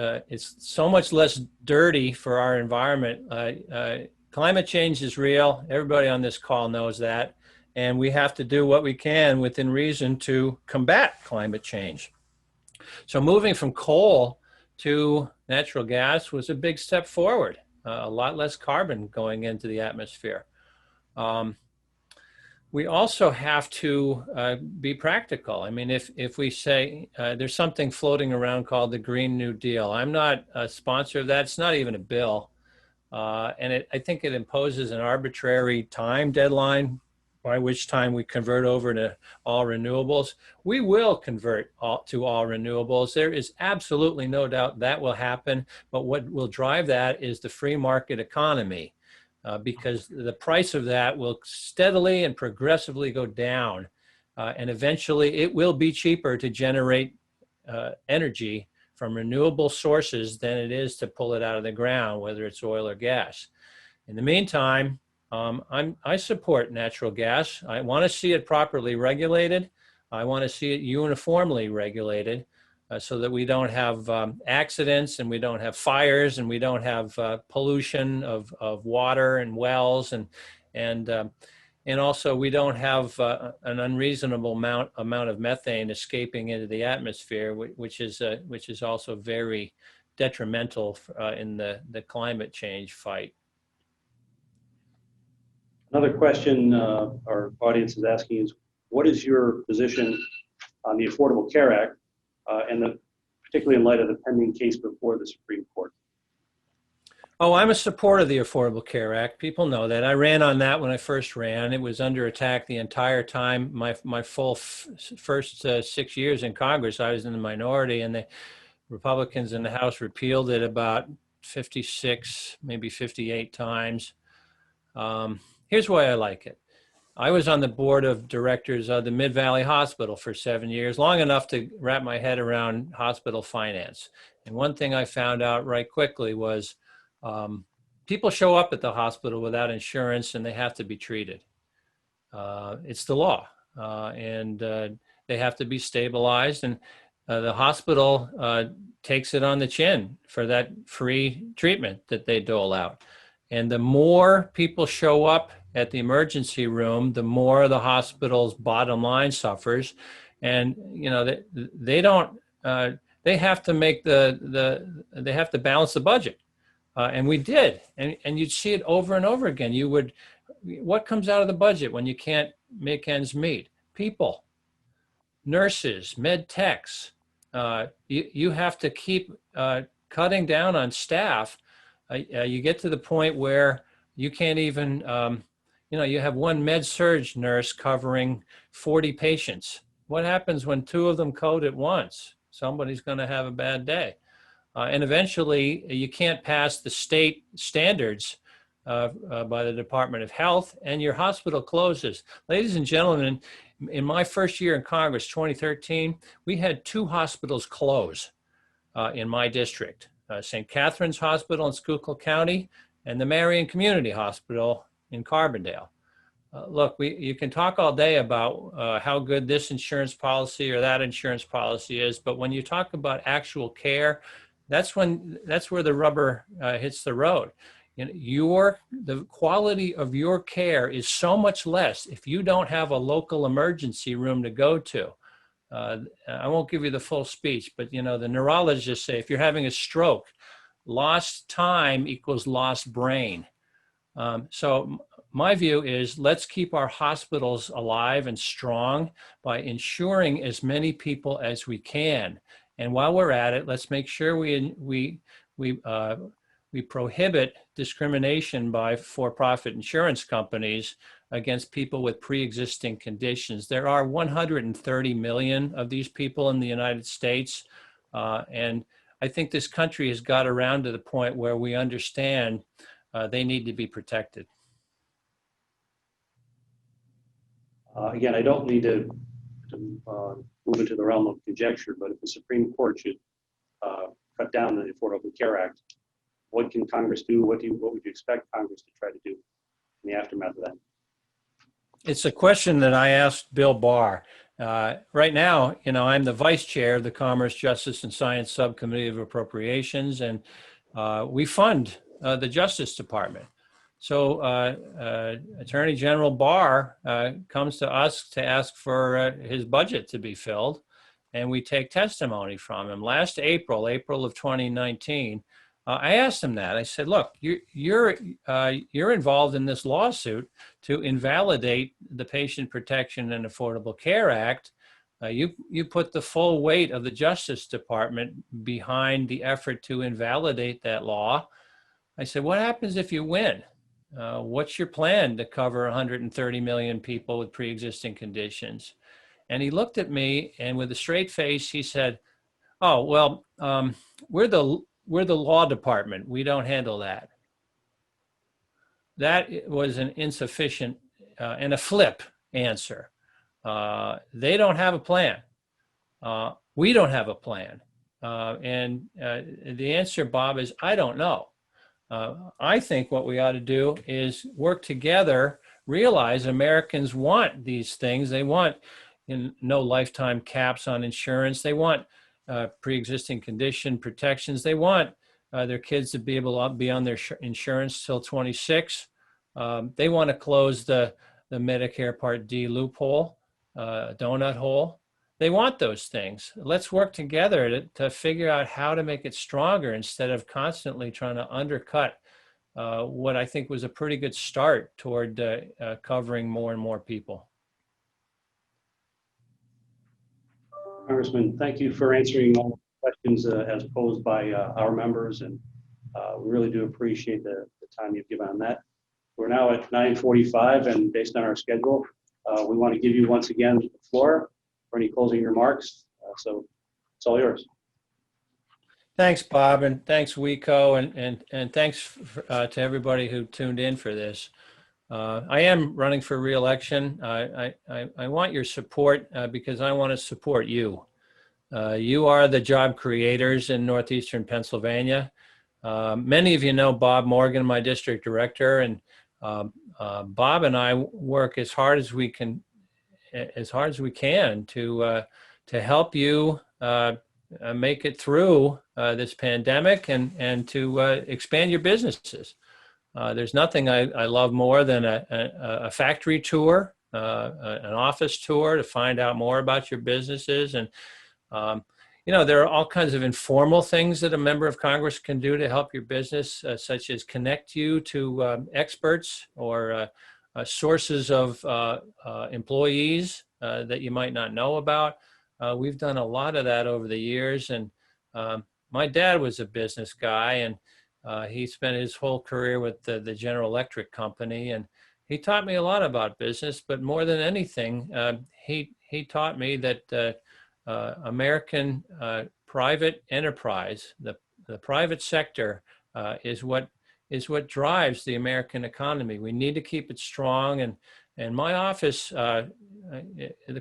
so much less dirty for our environment. Climate change is real. Everybody on this call knows that, and we have to do what we can within reason to combat climate change. So moving from coal to natural gas was a big step forward. A lot less carbon going into the atmosphere. We also have to be practical. I mean, if we say there's something floating around called the Green New Deal, I'm not a sponsor of that. It's not even a bill. And I think it imposes an arbitrary time deadline by which time we convert over to all renewables. We will convert to all renewables. There is absolutely no doubt that will happen. But what will drive that is the free market economy. Because the price of that will steadily and progressively go down. And eventually it will be cheaper to generate energy from renewable sources than it is to pull it out of the ground, whether it's oil or gas. In the meantime, I support natural gas. I want to see it properly regulated. I want to see it uniformly regulated. So that we don't have accidents and we don't have fires and we don't have pollution of water and wells and And also, we don't have an unreasonable amount of methane escaping into the atmosphere, which is also very detrimental in the climate change fight. Another question our audience is asking is, what is your position on the Affordable Care Act, and particularly in light of the pending case before the Supreme Court? Oh, I'm a supporter of the Affordable Care Act. People know that. I ran on that when I first ran. It was under attack the entire time. My full first 6 years in Congress, I was in the minority, and the Republicans in the House repealed it about 56, maybe 58 times. Here's why I like it. I was on the board of directors of the Mid-Valley Hospital for 7 years, long enough to wrap my head around hospital finance. And one thing I found out right quickly was people show up at the hospital without insurance and they have to be treated. It's the law, and they have to be stabilized, and the hospital takes it on the chin for that free treatment that they dole out. And the more people show up at the emergency room, the more the hospital's bottom line suffers. And they don't. They have to make they have to balance the budget, and we did. And you'd see it over and over again. What comes out of the budget when you can't make ends meet? People, nurses, med techs. You have to keep cutting down on staff. You get to the point where you can't even, you have one med-surg nurse covering 40 patients. What happens when 2 of them code at once? Somebody's going to have a bad day. And eventually, you can't pass the state standards by the Department of Health, and your hospital closes. Ladies and gentlemen, in my first year in Congress, 2013, we had 2 hospitals close in my district. St. Catherine's Hospital in Schuylkill County and the Marion Community Hospital in Carbondale. Look, you can talk all day about how good this insurance policy or that insurance policy is, but when you talk about actual care, that's where the rubber hits the road. The quality of your care is so much less if you don't have a local emergency room to go to. I won't give you the full speech, but the neurologists say if you're having a stroke, lost time equals lost brain. So my view is let's keep our hospitals alive and strong by insuring as many people as we can. And while we're at it, let's make sure we prohibit discrimination by for-profit insurance companies against people with pre-existing conditions. There are 130 million of these people in the United States. And I think this country has got around to the point where we understand they need to be protected. Again, I don't need to move into the realm of conjecture, but if the Supreme Court should cut down the Affordable Care Act, what can Congress do? What would you expect Congress to try to do in the aftermath of that? It's a question that I asked Bill Barr. Right now, I'm the vice chair of the Commerce, Justice, and Science Subcommittee of Appropriations, and we fund the Justice Department. So Attorney General Barr comes to us to ask for his budget to be filled, and we take testimony from him. Last April of 2019, I asked him that. I said, look, you're involved in this lawsuit to invalidate the Patient Protection and Affordable Care Act. You put the full weight of the Justice Department behind the effort to invalidate that law. I said, what happens if you win? What's your plan to cover 130 million people with pre-existing conditions? And he looked at me, and with a straight face, he said, oh, well, we're the law department. We don't handle that. That was an insufficient and a flip answer. They don't have a plan. We don't have a plan. And the answer, Bob, is I don't know. I think what we ought to do is work together, realize Americans want these things. They want no lifetime caps on insurance. They want pre-existing condition protections. They want their kids to be able to be on their insurance till 26. They want to close the the Medicare Part D loophole, donut hole. They want those things. Let's work together to figure out how to make it stronger instead of constantly trying to undercut what I think was a pretty good start toward covering more and more people. Congressman, thank you for answering all the questions as posed by our members, and we really do appreciate the time you've given on that. We're now at 9:45, and based on our schedule, we want to give you once again the floor for any closing remarks. So it's all yours. Thanks, Bob, and thanks, Wico, and thanks to everybody who tuned in for this. I am running for re-election. I want your support because I want to support you. You are the job creators in Northeastern Pennsylvania. Many of you know Bob Morgan, my district director, and Bob and I work as hard as we can to help you make it through this pandemic and to expand your businesses. There's nothing I love more than a factory tour, an office tour to find out more about your businesses. And, there are all kinds of informal things that a member of Congress can do to help your business, such as connect you to experts or sources of employees that you might not know about. We've done a lot of that over the years. And my dad was a business guy, and he spent his whole career with the General Electric company, and he taught me a lot about business. But more than anything, he taught me that American private enterprise, the private sector, is what drives the American economy. We need to keep it strong, and my office, the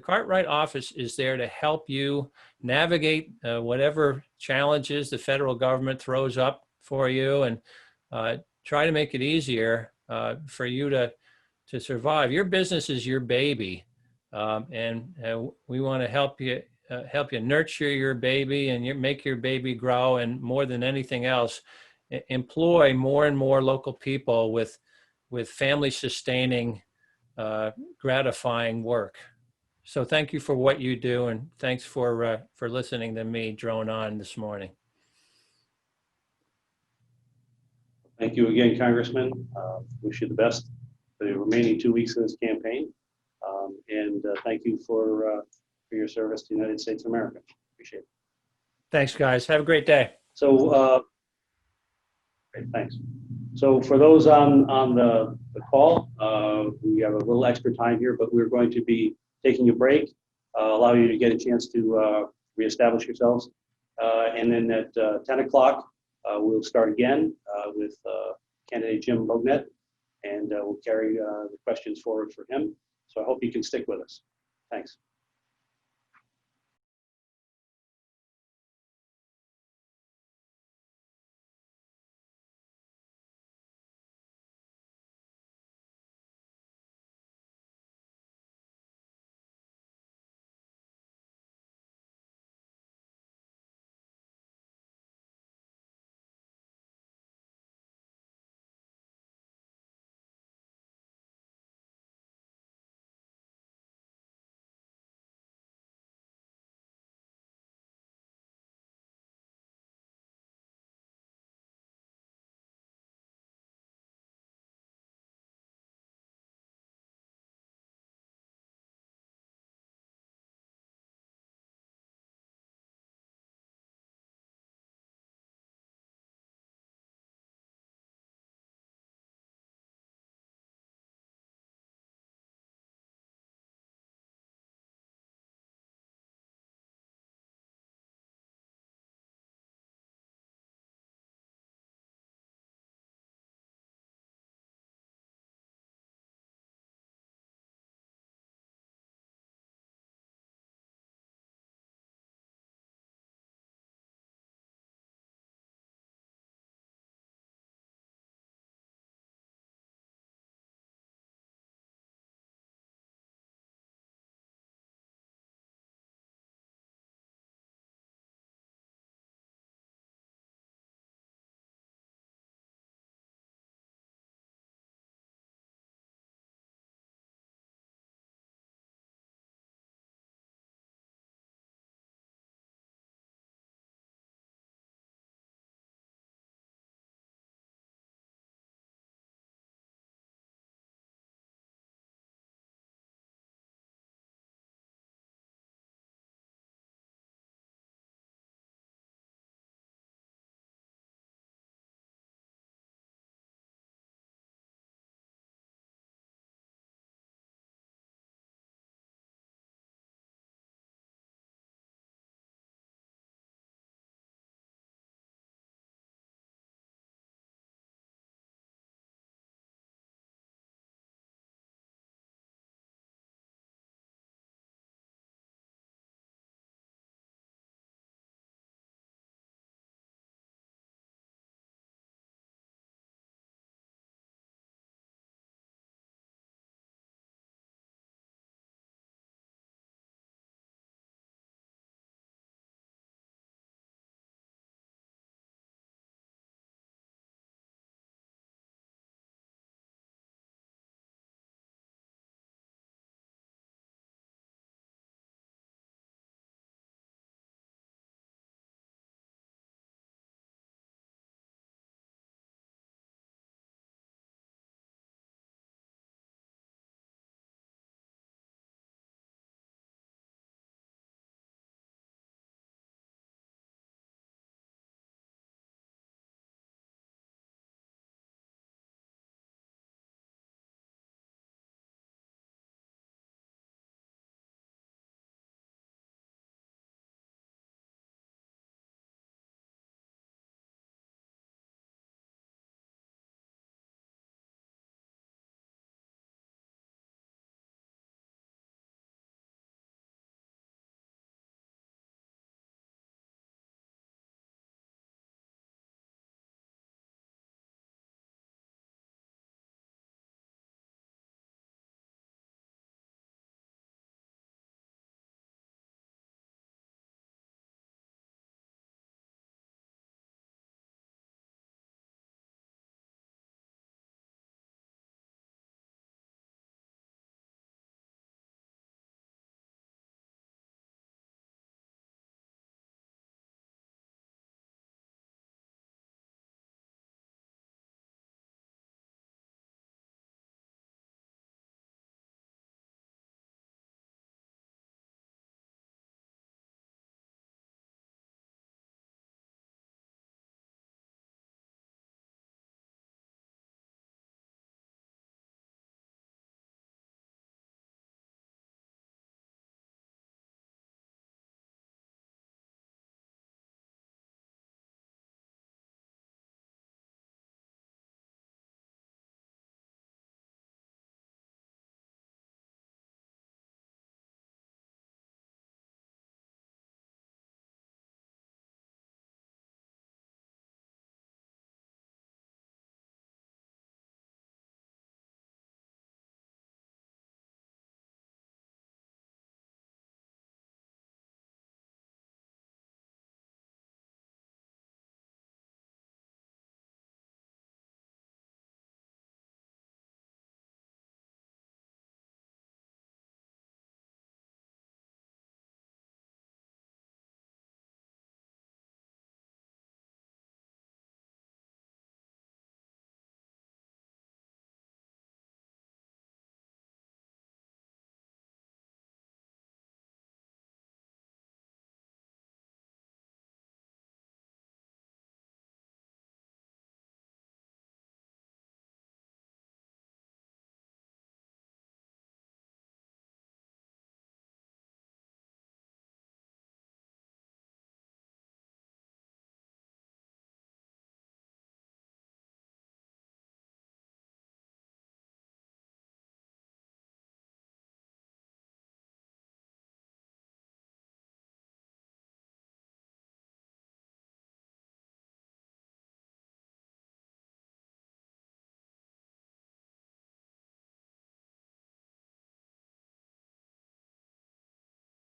Cartwright office, is there to help you navigate whatever challenges the federal government throws up for you, and try to make it easier for you to survive. Your business is your baby, and we want to help you nurture your baby and make your baby grow, and more than anything else, employ more and more local people with family sustaining, gratifying work. So thank you for what you do, and thanks for listening to me drone on this morning. Thank you again, Congressman. Wish you the best for the remaining 2 weeks of this campaign. And thank you for your service to the United States of America. Appreciate it. Thanks, guys. Have a great day. So, great, thanks. So for those on the call, we have a little extra time here, but we're going to be taking a break, allow you to get a chance to reestablish yourselves. And then at 10 o'clock, we'll start again with candidate Jim Bognet, and we'll carry the questions forward for him. So I hope you can stick with us. Thanks.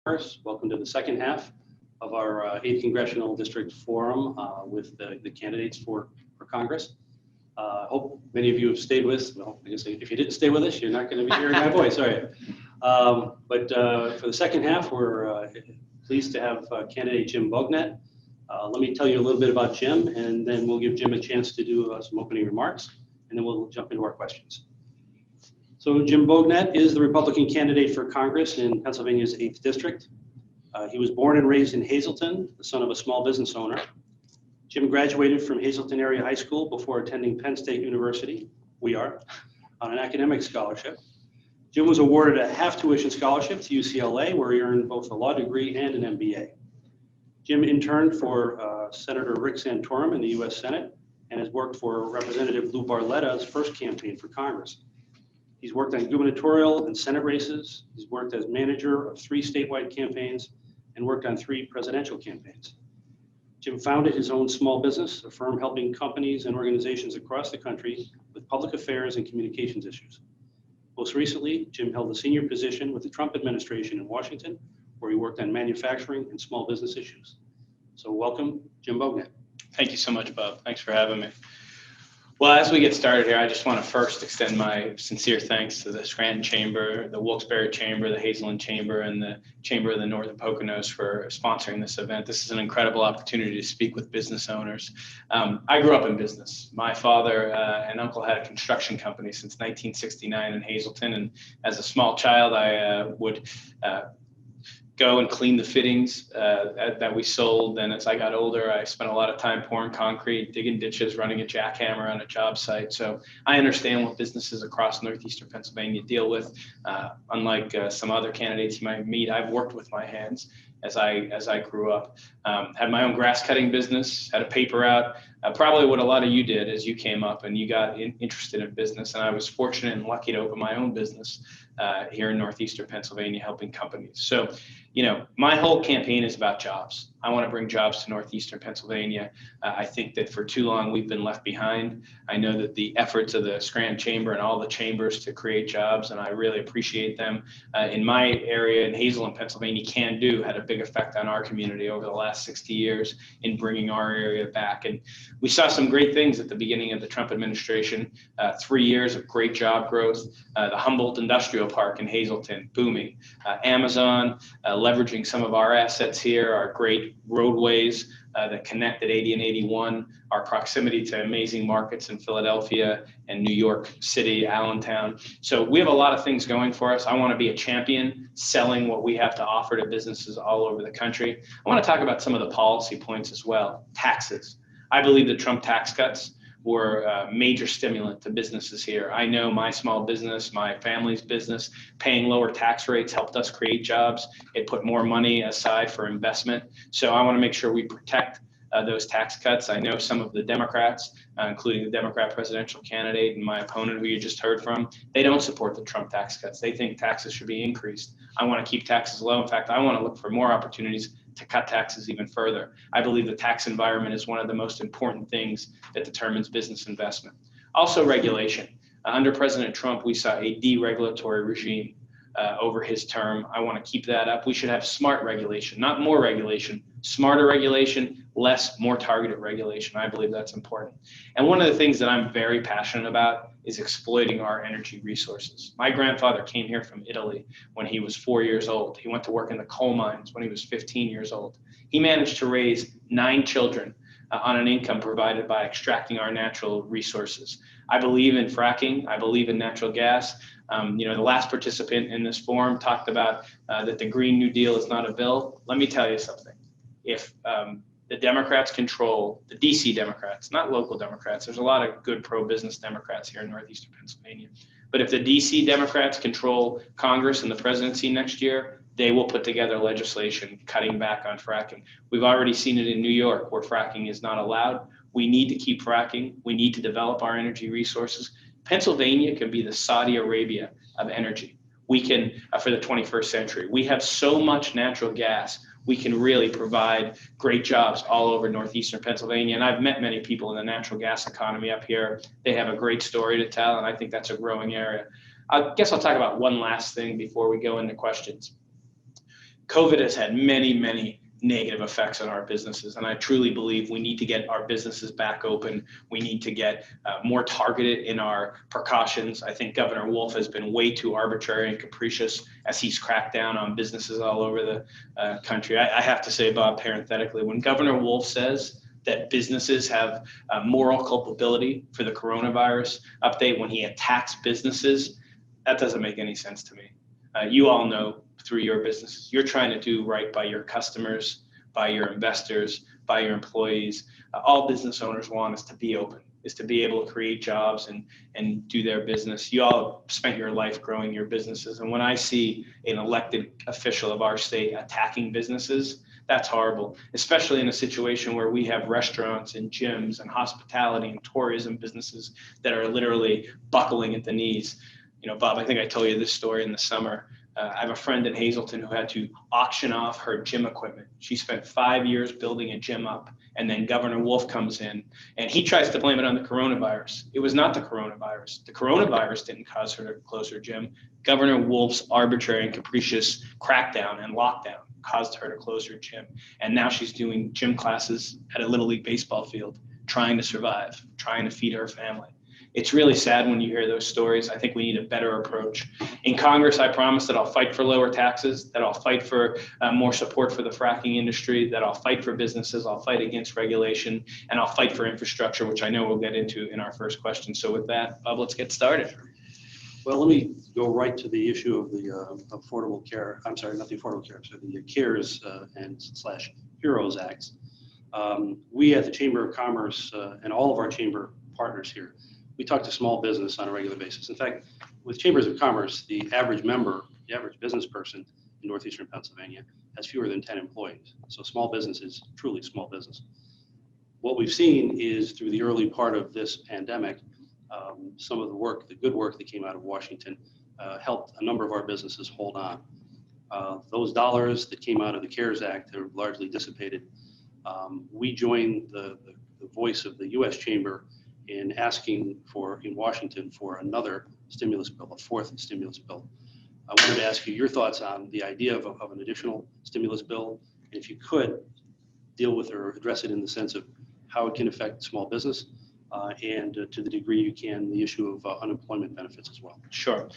Welcome to the second half of our 8th Congressional District Forum with the candidates for Congress. I hope many of you have stayed with us. Well, I guess if you didn't stay with us, you're not going to be hearing my voice, are you? But for the second half, we're pleased to have candidate Jim Bognet. Let me tell you a little bit about Jim, and then we'll give Jim a chance to do some opening remarks, and then we'll jump into our questions. So Jim Bognet is the Republican candidate for Congress in Pennsylvania's 8th District. He was born and raised in Hazleton, the son of a small business owner. Jim graduated from Hazleton Area High School before attending Penn State University, on an academic scholarship. Jim was awarded a half-tuition scholarship to UCLA, where he earned both a law degree and an MBA. Jim interned for Senator Rick Santorum in the U.S. Senate and has worked for Representative Lou Barletta's first campaign for Congress. He's worked on gubernatorial and Senate races. He's worked as manager of 3 statewide campaigns and worked on 3 presidential campaigns. Jim founded his own small business, a firm helping companies and organizations across the country with public affairs and communications issues. Most recently, Jim held a senior position with the Trump administration in Washington, where he worked on manufacturing and small business issues. So welcome, Jim Bognet. Thank you so much, Bob. Thanks for having me. Well, as we get started here, I just want to first extend my sincere thanks to the Scranton Chamber, the Wilkes-Barre Chamber, the Hazelland Chamber, and the Chamber of the Northern Poconos for sponsoring this event. This is an incredible opportunity to speak with business owners. I grew up in business. My father and uncle had a construction company since 1969 in Hazleton, and as a small child, I would go and clean the fittings that we sold. And as I got older, I spent a lot of time pouring concrete, digging ditches, running a jackhammer on a job site. So I understand what businesses across northeastern Pennsylvania deal with. Unlike some other candidates you might meet, I've worked with my hands as I grew up. Had my own grass cutting business, had a paper out, probably what a lot of you did as you came up and you got interested in business. And I was fortunate and lucky to open my own business here in northeastern Pennsylvania, helping companies. So, you know, my whole campaign is about jobs. I want to bring jobs to northeastern Pennsylvania. I think that for too long we've been left behind. I know that the efforts of the Scranton Chamber and all the chambers to create jobs, and I really appreciate them. In my area in Hazelland, Pennsylvania, Can Do had a big effect on our community over the last 60 years in bringing our area back. And we saw some great things at the beginning of the Trump administration. 3 years of great job growth. The Humboldt Industrial Park in Hazleton, booming. Amazon, leveraging some of our assets here, our great roadways that connect at 80 and 81, our proximity to amazing markets in Philadelphia and New York City, Allentown. So we have a lot of things going for us. I want to be a champion selling what we have to offer to businesses all over the country. I want to talk about some of the policy points as well. Taxes. I believe the Trump tax cuts were a major stimulant to businesses here. I know my small business, my family's business, paying lower tax rates helped us create jobs. It put more money aside for investment. So I want to make sure we protect those tax cuts. I know some of the Democrats, including the Democrat presidential candidate and my opponent who you just heard from, they don't support the Trump tax cuts. They think taxes should be increased. I want to keep taxes low. In fact, I want to look for more opportunities to cut taxes even further. I believe the tax environment is one of the most important things that determines business investment. Also regulation. Under President Trump, we saw a deregulatory regime over his term. I want to keep that up. We should have smart regulation, not more regulation, smarter regulation, more targeted regulation. I believe that's important. And one of the things that I'm very passionate about is exploiting our energy resources. My grandfather came here from Italy when he was 4 years old. He went to work in the coal mines when he was 15 years old. He managed to raise 9 children on an income provided by extracting our natural resources. I believe in fracking. I believe in natural gas. The last participant in this forum talked about that the Green New Deal is not a bill. Let me tell you something. If the Democrats control, the DC Democrats, not local Democrats, there's a lot of good pro-business Democrats here in northeastern Pennsylvania. But if the DC Democrats control Congress and the presidency next year, they will put together legislation cutting back on fracking. We've already seen it in New York where fracking is not allowed. We need to keep fracking. We need to develop our energy resources. Pennsylvania can be the Saudi Arabia of energy. We can, for the 21st century, we have so much natural gas. We can really provide great jobs all over northeastern Pennsylvania. And I've met many people in the natural gas economy up here. They have a great story to tell, and I think that's a growing area. I guess I'll talk about one last thing before we go into questions. COVID has had many, many negative effects on our businesses. And I truly believe we need to get our businesses back open. We need to get more targeted in our precautions. I think Governor Wolf has been way too arbitrary and capricious as he's cracked down on businesses all over the country. I have to say, Bob, parenthetically, when Governor Wolf says that businesses have moral culpability for the coronavirus update, when he attacks businesses, that doesn't make any sense to me. You all know through your businesses, you're trying to do right by your customers, by your investors, by your employees. All business owners want is to be open, is to be able to create jobs and do their business. You all spent your life growing your businesses. And when I see an elected official of our state attacking businesses, that's horrible, especially in a situation where we have restaurants and gyms and hospitality and tourism businesses that are literally buckling at the knees. You know, Bob, I think I told you this story in the summer. I have a friend in Hazleton who had to auction off her gym equipment. She spent 5 years building a gym up, and then Governor Wolf comes in and he tries to blame it on the coronavirus. It was not the coronavirus. The coronavirus didn't cause her to close her gym. Governor Wolf's arbitrary and capricious crackdown and lockdown caused her to close her gym. And now she's doing gym classes at a Little League baseball field, trying to survive, trying to feed her family. It's really sad when you hear those stories. I think we need a better approach. In Congress, I promise that I'll fight for lower taxes, that I'll fight for more support for the fracking industry, that I'll fight for businesses, I'll fight against regulation, and I'll fight for infrastructure, which I know we'll get into in our first question. So with that, Bob, let's get started. Well, let me go right to the issue of the Affordable Care, I'm sorry, not the Affordable Care, so the CARES and / HEROES Acts. We at the Chamber of Commerce and all of our chamber partners here, we talk to small business on a regular basis. In fact, with Chambers of Commerce, the average member, the average business person in northeastern Pennsylvania has fewer than 10 employees. So small business is truly small business. What we've seen is through the early part of this pandemic, some of the work, the good work that came out of Washington helped a number of our businesses hold on. Those dollars that came out of the CARES Act are largely dissipated. We joined the voice of the U.S. Chamber in asking for, in Washington, for another stimulus bill, a fourth stimulus bill. I wanted to ask you your thoughts on the idea of an additional stimulus bill, and if you could deal with or address it in the sense of how it can affect small business, and to the degree you can, the issue of unemployment benefits as well. Sure.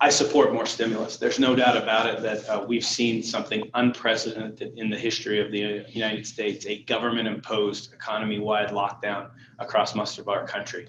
I support more stimulus. There's no doubt about it that we've seen something unprecedented in the history of the United States, a government-imposed economy-wide lockdown across most of our country.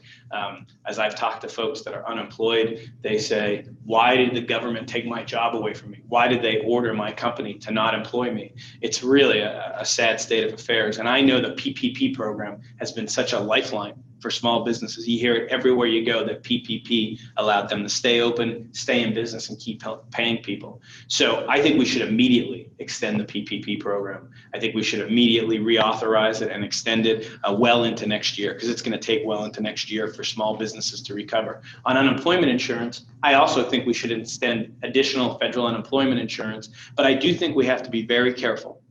As I've talked to folks that are unemployed, they say, why did the government take my job away from me? Why did they order my company to not employ me? It's really a sad state of affairs. And I know the PPP program has been such a lifeline for small businesses. You hear it everywhere you go that PPP allowed them to stay open, stay in business, and keep paying people. So I think we should immediately extend the PPP program. I think we should immediately reauthorize it and extend it well into next year, because it's going to take well into next year for small businesses to recover. On unemployment insurance, I also think we should extend additional federal unemployment insurance, but I do think we have to be very careful.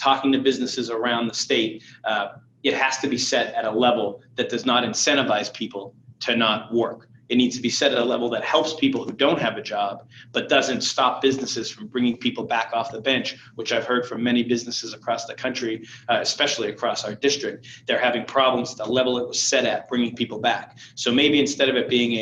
Talking to businesses around the state, it has to be set at a level that does not incentivize people to not work. It needs to be set at a level that helps people who don't have a job, but doesn't stop businesses from bringing people back off the bench, which I've heard from many businesses across the country, especially across our district. They're having problems at the level it was set at, bringing people back. So maybe instead of it being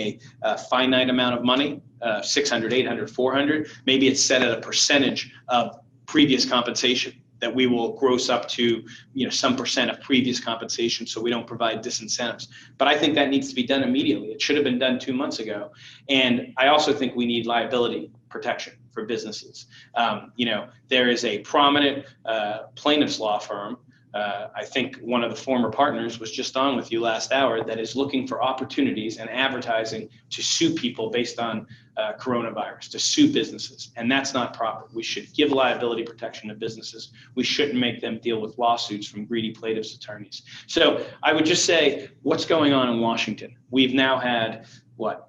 a finite amount of money, 600, 800, 400, maybe it's set at a percentage of previous compensation, that we will gross up to, some percent of previous compensation, so we don't provide disincentives. But I think that needs to be done immediately. It should have been done 2 months ago. And I also think we need liability protection for businesses. There is a prominent plaintiff's law firm, I think one of the former partners was just on with you last hour, that is looking for opportunities and advertising to sue people based on coronavirus, to sue businesses. And that's not proper. We should give liability protection to businesses. We shouldn't make them deal with lawsuits from greedy plaintiffs' attorneys. So I would just say, what's going on in Washington? We've now had,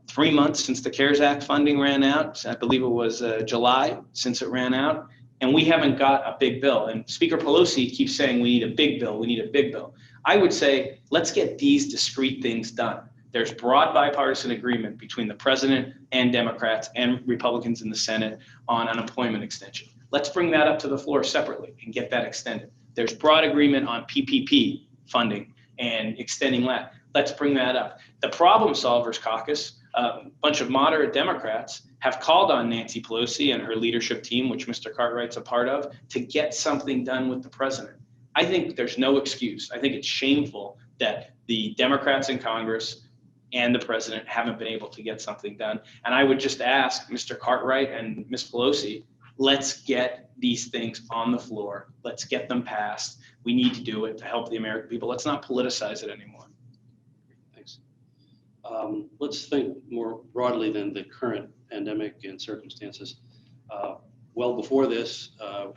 3 months since the CARES Act funding ran out. I believe it was July since it ran out. And we haven't got a big bill. And Speaker Pelosi keeps saying we need a big bill, we need a big bill. I would say, let's get these discrete things done. There's broad bipartisan agreement between the president and Democrats and Republicans in the Senate on unemployment extension. Let's bring that up to the floor separately and get that extended. There's broad agreement on PPP funding and extending that. Let's bring that up. The Problem Solvers Caucus, a bunch of moderate Democrats, have called on Nancy Pelosi and her leadership team, which Mr. Cartwright's a part of, to get something done with the president. I think there's no excuse. I think it's shameful that the Democrats in Congress and the president haven't been able to get something done. And I would just ask Mr. Cartwright and Ms. Pelosi, let's get these things on the floor. Let's get them passed. We need to do it to help the American people. Let's not politicize it anymore. Thanks. Let's think more broadly than the current pandemic and circumstances. Well before this,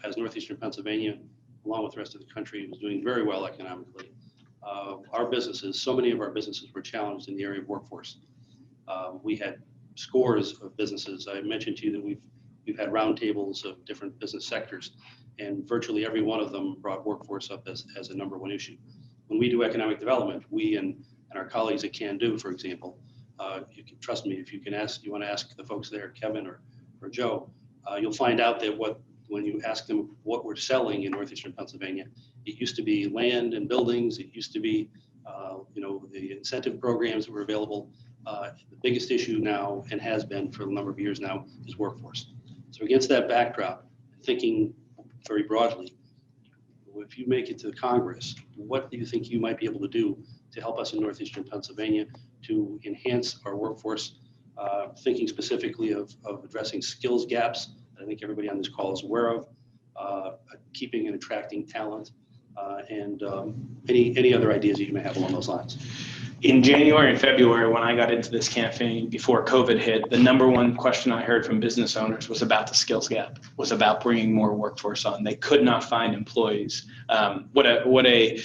as Northeastern Pennsylvania, along with the rest of the country, was doing very well economically, our businesses, so many of our businesses were challenged in the area of workforce. We had scores of businesses. I mentioned to you that we've had roundtables of different business sectors, and virtually every one of them brought workforce up as a number one issue. When we do economic development, we and our colleagues at Can Do, for example, you can trust me, if you want to ask the folks there, Kevin or Joe, you'll find out that when you ask them what we're selling in Northeastern Pennsylvania, it used to be land and buildings. It used to be, the incentive programs that were available. The biggest issue now, and has been for a number of years now, is workforce. So against that backdrop, thinking very broadly, if you make it to Congress, what do you think you might be able to do to help us in Northeastern Pennsylvania to enhance our workforce, thinking specifically of addressing skills gaps that I think everybody on this call is aware of, keeping and attracting talent, and any other ideas that you may have along those lines? In January and February, when I got into this campaign before COVID hit, the number one question I heard from business owners was about the skills gap, was about bringing more workforce on. They could not find employees. What a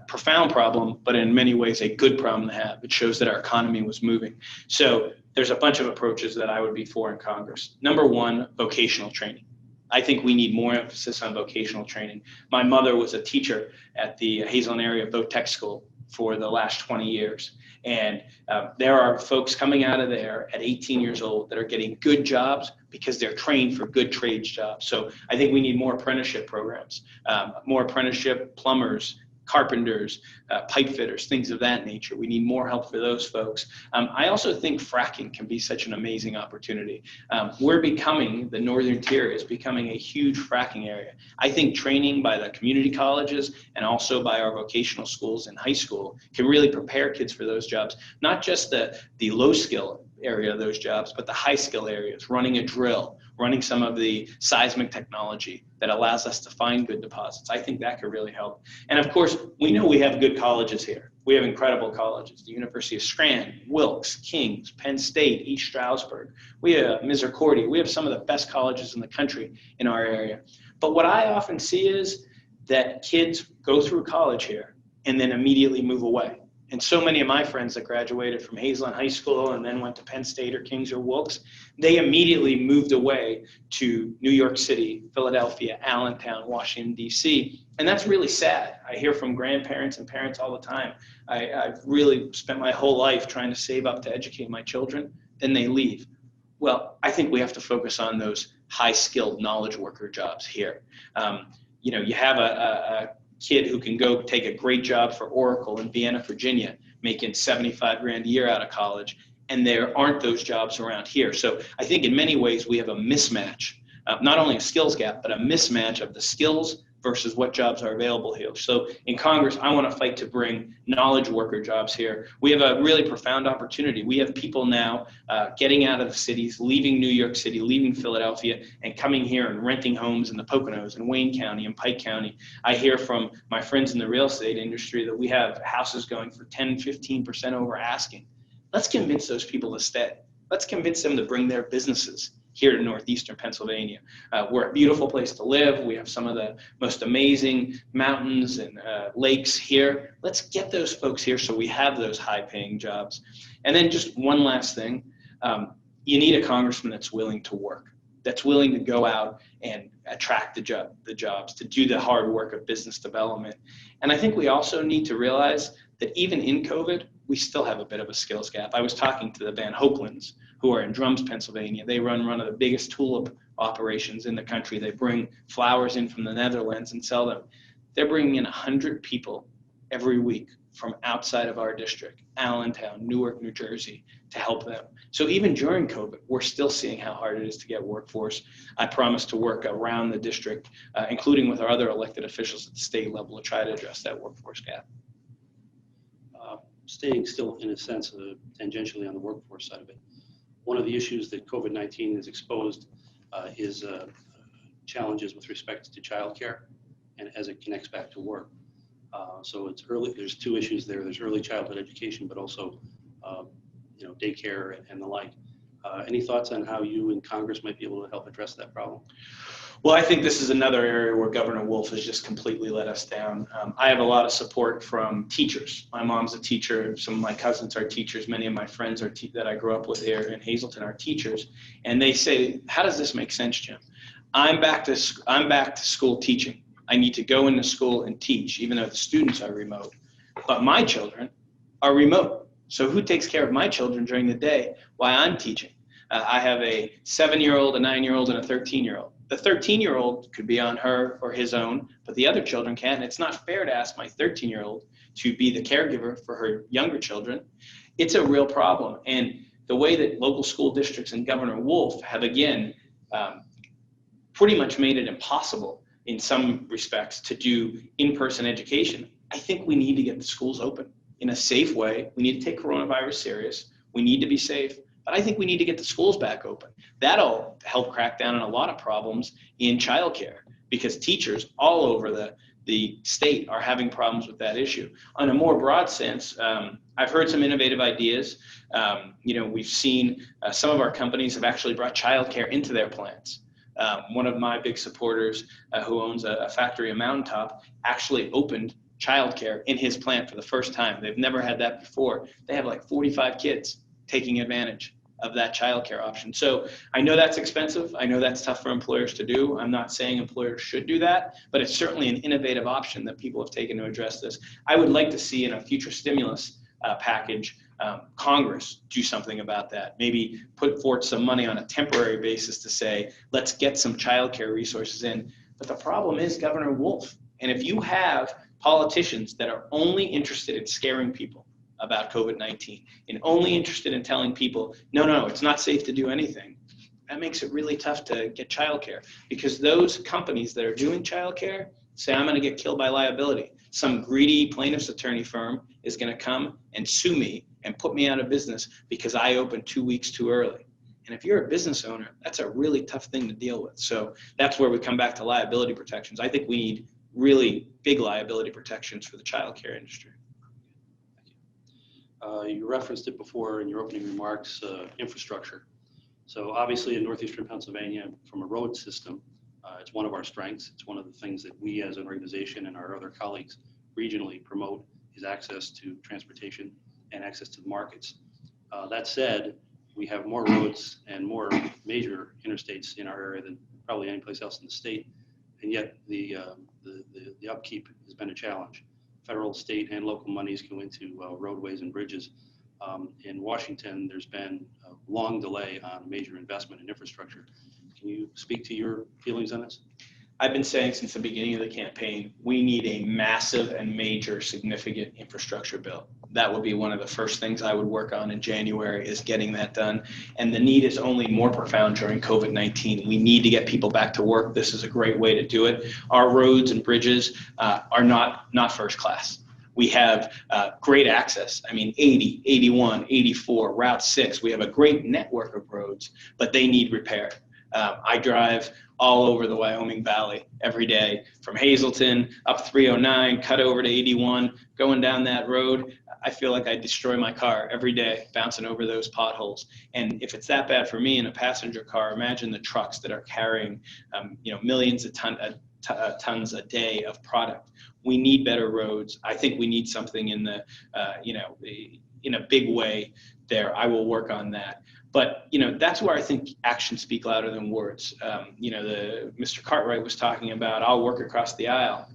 profound problem, but in many ways a good problem to have. It shows that our economy was moving. So there's a bunch of approaches that I would be for in Congress. Number one, vocational training. I think we need more emphasis on vocational training. My mother was a teacher at the Hazelton area boat tech school for the last 20 years. And there are folks coming out of there at 18 years old that are getting good jobs because they're trained for good trades jobs. So I think we need more apprenticeship programs, more apprenticeship plumbers, carpenters, pipe fitters, things of that nature. We need more help for those folks. I also think fracking can be such an amazing opportunity. The northern tier is becoming a huge fracking area. I think training by the community colleges and also by our vocational schools and high school can really prepare kids for those jobs, not just the low skill area of those jobs, but the high skill areas, running a drill, running some of the seismic technology that allows us to find good deposits. I think that could really help. And of course, we know we have good colleges here. We have incredible colleges, the University of Scranton, Wilkes, King's, Penn State, East Stroudsburg. We have Misericordia. We have some of the best colleges in the country in our area. But what I often see is that kids go through college here and then immediately move away. And so many of my friends that graduated from Hazelton High School and then went to Penn State or King's or Wilkes, they immediately moved away to New York City, Philadelphia, Allentown, Washington, D.C. And that's really sad. I hear from grandparents and parents all the time. I've really spent my whole life trying to save up to educate my children, then they leave. Well, I think we have to focus on those high-skilled knowledge worker jobs here. You have a kid who can go take a great job for Oracle in Vienna, Virginia, making $75,000 a year out of college, and there aren't those jobs around here. So I think in many ways we have a mismatch, not only a skills gap, but a mismatch of the skills versus what jobs are available here. So in Congress, I want to fight to bring knowledge worker jobs here. We have a really profound opportunity. We have people now getting out of the cities, leaving New York City, leaving Philadelphia, and coming here and renting homes in the Poconos and Wayne County and Pike County. I hear from my friends in the real estate industry that we have houses going for 10, 15% over asking. Let's convince those people to stay. Let's convince them to bring their businesses here to Northeastern Pennsylvania. We're a beautiful place to live. We have some of the most amazing mountains and lakes here. Let's get those folks here so we have those high-paying jobs. And then just one last thing. You need a congressman that's willing to work, that's willing to go out and attract the jobs, to do the hard work of business development. And I think we also need to realize that even in COVID, we still have a bit of a skills gap. I was talking to the Van Hopelands, who are in Drums, Pennsylvania. They run one of the biggest tulip operations in the country. They bring flowers in from the Netherlands and sell them. They're bringing in 100 people every week from outside of our district, Allentown, Newark, New Jersey, to help them. So even during COVID, we're still seeing how hard it is to get workforce. I promise to work around the district, including with our other elected officials at the state level, to try to address that workforce gap. Staying still, in a sense, tangentially on the workforce side of it, one of the issues that COVID-19 has exposed is challenges with respect to childcare and as it connects back to work. So it's early. There's two issues there. There's early childhood education, but also daycare and the like. Any thoughts on how you in Congress might be able to help address that problem? Well, I think this is another area where Governor Wolf has just completely let us down. I have a lot of support from teachers. My mom's a teacher. Some of my cousins are teachers. Many of my friends are that I grew up with here in Hazleton are teachers. And they say, how does this make sense, Jim? I'm back to school teaching. I need to go into school and teach, even though the students are remote. But my children are remote. So who takes care of my children during the day while I'm teaching? I have a 7-year-old, a 9-year-old, and a 13-year-old. The 13-year-old could be on her or his own, but the other children can't. It's not fair to ask my 13-year-old to be the caregiver for her younger children. It's a real problem. And the way that local school districts and Governor Wolf have, again, pretty much made it impossible in some respects to do in-person education, I think we need to get the schools open in a safe way. We need to take coronavirus serious. We need to be safe. But I think we need to get the schools back open. That'll help crack down on a lot of problems in childcare because teachers all over the state are having problems with that issue. On a more broad sense, I've heard some innovative ideas. We've seen some of our companies have actually brought childcare into their plants. One of my big supporters who owns a factory in Mountaintop actually opened childcare in his plant for the first time. They've never had that before. They have like 45 kids taking advantage of that childcare option. So I know that's expensive. I know that's tough for employers to do. I'm not saying employers should do that, but it's certainly an innovative option that people have taken to address this. I would like to see in a future stimulus package, Congress do something about that. Maybe put forth some money on a temporary basis to say, let's get some childcare resources in. But the problem is Governor Wolf. And if you have politicians that are only interested in scaring people about COVID-19 and only interested in telling people, no, it's not safe to do anything, that makes it really tough to get childcare because those companies that are doing childcare say, I'm going to get killed by liability. Some greedy plaintiff's attorney firm is going to come and sue me and put me out of business because I opened 2 weeks too early. And if you're a business owner, that's a really tough thing to deal with. So that's where we come back to liability protections. I think we need really big liability protections for the childcare industry. You referenced it before in your opening remarks, infrastructure. So obviously in northeastern Pennsylvania, from a road system, it's one of our strengths. It's one of the things that we as an organization and our other colleagues regionally promote is access to transportation and access to the markets. That said, we have more roads and more major interstates in our area than probably any place else in the state, and yet the upkeep has been a challenge. Federal, state, and local monies go into roadways and bridges. In Washington, there's been a long delay on major investment in infrastructure. Can you speak to your feelings on this? I've been saying since the beginning of the campaign, we need a massive and major significant infrastructure bill. That would be one of the first things I would work on in January is getting that done. And the need is only more profound during COVID-19. We need to get people back to work. This is a great way to do it. Our roads and bridges are not first class. We have great access. I mean, 80, 81, 84, Route 6. We have a great network of roads, but they need repair. I drive all over the Wyoming Valley every day from Hazleton up 309, cut over to 81, going down that road. I feel like I destroy my car every day bouncing over those potholes. And if it's that bad for me in a passenger car, imagine the trucks that are carrying millions of tons a day of product. We need better roads. I think we need something in in a big way there. I will work on that. But that's where I think actions speak louder than words. Mr. Cartwright was talking about, I'll work across the aisle.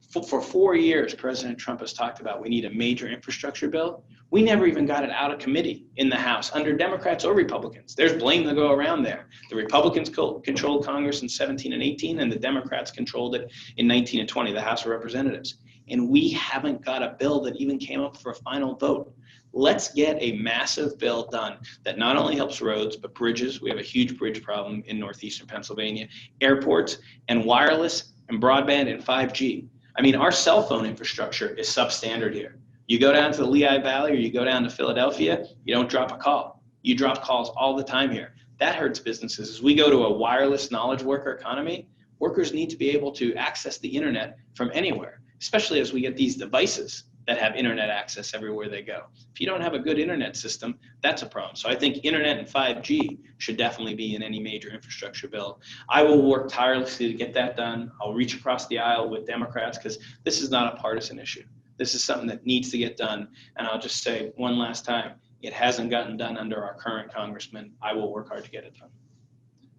For 4 years, President Trump has talked about we need a major infrastructure bill. We never even got it out of committee in the House under Democrats or Republicans. There's blame to go around there. The Republicans controlled Congress in 17 and 18, and the Democrats controlled it in 19 and 20, the House of Representatives. And we haven't got a bill that even came up for a final vote. Let's get a massive bill done that not only helps roads, but bridges. We have a huge bridge problem in northeastern Pennsylvania, airports, and wireless and broadband and 5G. I mean, our cell phone infrastructure is substandard here. You go down to the Lehigh Valley or you go down to Philadelphia, you don't drop a call. You drop calls all the time here. That hurts businesses. As we go to a wireless knowledge worker economy, workers need to be able to access the internet from anywhere, especially as we get these devices that have internet access everywhere they go. If you don't have a good internet system, that's a problem. So I think internet and 5G should definitely be in any major infrastructure bill. I will work tirelessly to get that done. I'll reach across the aisle with Democrats because this is not a partisan issue. This is something that needs to get done. And I'll just say one last time, it hasn't gotten done under our current congressman. I will work hard to get it done.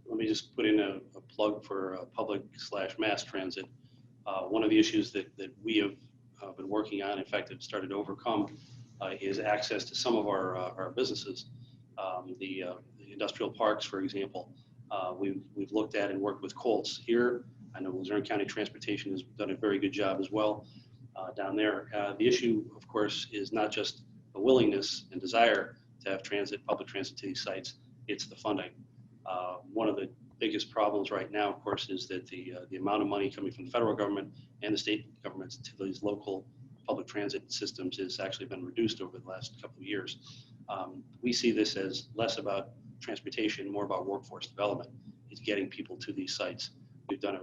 Let me just put in a plug for public/mass transit. One of the issues that we have been working on, in fact, have started to overcome, is access to some of our businesses. The industrial parks, for example, we've looked at and worked with Colts here. I know Luzerne County Transportation has done a very good job as well down there. The issue, of course, is not just the willingness and desire to have public transit to these sites, it's the funding. One of the biggest problems right now, of course, is that the amount of money coming from the federal government and the state governments to these local public transit systems has actually been reduced over the last couple of years. We see this as less about transportation, more about workforce development. It's getting people to these sites. We've done a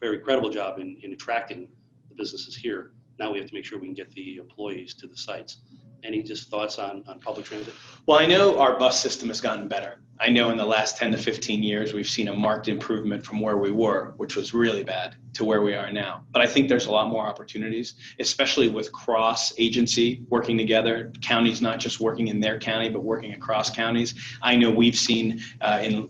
very credible job in attracting the businesses here. Now we have to make sure we can get the employees to the sites. Any just thoughts on public transit? Well, I know our bus system has gotten better. I know in the last 10 to 15 years, we've seen a marked improvement from where we were, which was really bad, to where we are now. But I think there's a lot more opportunities, especially with cross-agency working together, counties not just working in their county, but working across counties. I know we've seen in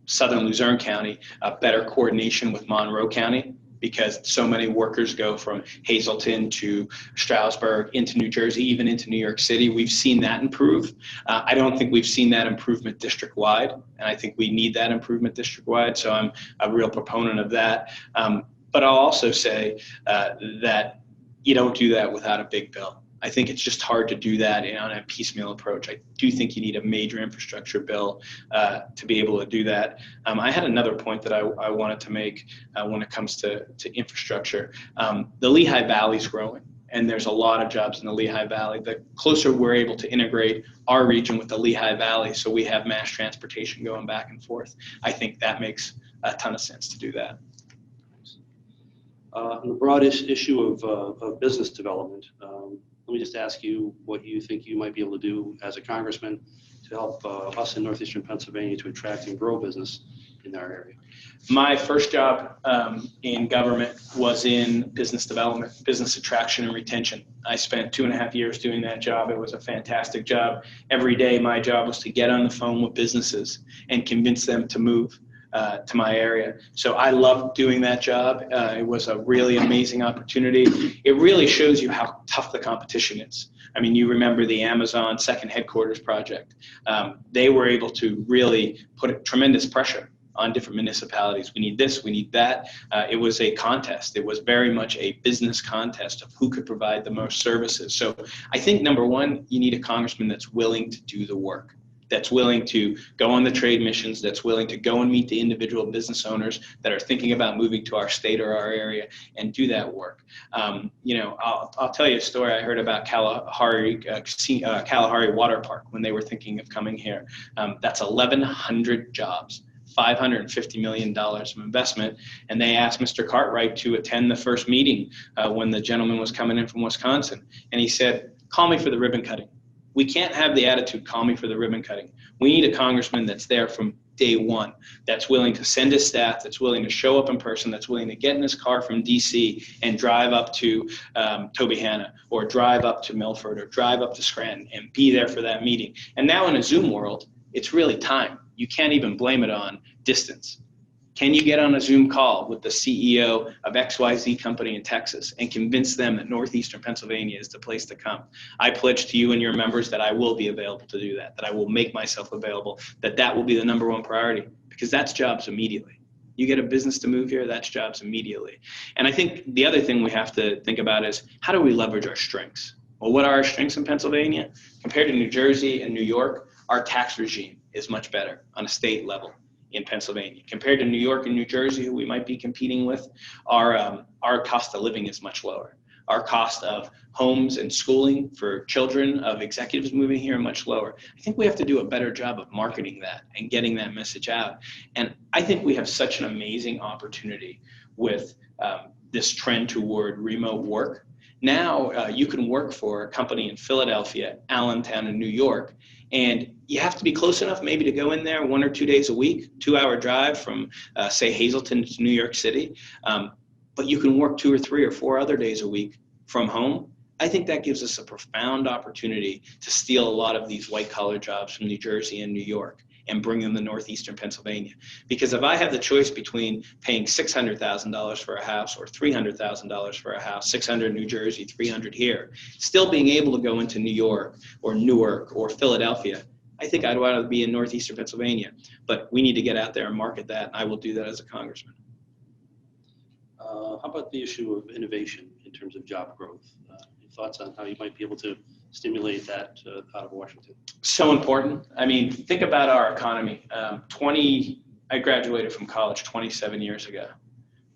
southern Luzerne County better coordination with Monroe County, because so many workers go from Hazleton to Stroudsburg into New Jersey, even into New York City. We've seen that improve. I don't think we've seen that improvement district-wide, and I think we need that improvement district-wide, so I'm a real proponent of that. But I'll also say that you don't do that without a big bill. I think it's just hard to do that on a piecemeal approach. I do think you need a major infrastructure bill to be able to do that. I had another point that I wanted to make when it comes to infrastructure. The Lehigh Valley is growing, and there's a lot of jobs in the Lehigh Valley. The closer we're able to integrate our region with the Lehigh Valley so we have mass transportation going back and forth, I think that makes a ton of sense to do that. On the broad issue of business development, let me just ask you what you think you might be able to do as a congressman to help us in northeastern Pennsylvania to attract and grow business in our area. My first job in government was in business development, business attraction and retention. I spent 2.5 years doing that job. It was a fantastic job. Every day my job was to get on the phone with businesses and convince them to move to my area. So I loved doing that job. It was a really amazing opportunity. It really shows you how tough the competition is. I mean, you remember the Amazon second headquarters project. They were able to really put tremendous pressure on different municipalities. We need this, we need that. It was a contest. It was very much a business contest of who could provide the most services. So I think number one, you need a congressman that's willing to do the work, that's willing to go on the trade missions, that's willing to go and meet the individual business owners that are thinking about moving to our state or our area and do that work. I'll tell you a story I heard about Kalahari Water Park when they were thinking of coming here. That's 1,100 jobs. $550 million of investment, and they asked Mr. Cartwright to attend the first meeting when the gentleman was coming in from Wisconsin, and he said, "Call me for the ribbon cutting." We can't have the attitude, "Call me for the ribbon cutting." We need a congressman that's there from day one, that's willing to send his staff, that's willing to show up in person, that's willing to get in his car from DC and drive up to Tobyhanna or drive up to Milford or drive up to Scranton and be there for that meeting. And now in a Zoom world, it's really time. You can't even blame it on distance. Can you get on a Zoom call with the CEO of XYZ company in Texas and convince them that Northeastern Pennsylvania is the place to come? I pledge to you and your members that I will be available to do that I will make myself available, that will be the number one priority, because that's jobs immediately. You get a business to move here, that's jobs immediately. And I think the other thing we have to think about is, how do we leverage our strengths? Well, what are our strengths in Pennsylvania? Compared to New Jersey and New York, our tax regime is much better on a state level in Pennsylvania. Compared to New York and New Jersey, who we might be competing with, our cost of living is much lower. Our cost of homes and schooling for children of executives moving here are much lower. I think we have to do a better job of marketing that and getting that message out. And I think we have such an amazing opportunity with this trend toward remote work. Now you can work for a company in Philadelphia, Allentown, and New York, and you have to be close enough maybe to go in there 1 or 2 days a week, 2-hour drive from say Hazleton to New York City. But you can work 2 or 3 or 4 other days a week from home. I think that gives us a profound opportunity to steal a lot of these white collar jobs from New Jersey and New York and bring them to Northeastern Pennsylvania. Because if I have the choice between paying $600,000 for a house or $300,000 for a house, 600 New Jersey, 300 here, still being able to go into New York or Newark or Philadelphia, I think I'd want to be in Northeastern Pennsylvania. But we need to get out there and market that, and I will do that as a congressman. How about the issue of innovation in terms of job growth? Any thoughts on how you might be able to stimulate that out of Washington? So important. I mean, think about our economy. I graduated from college 27 years ago.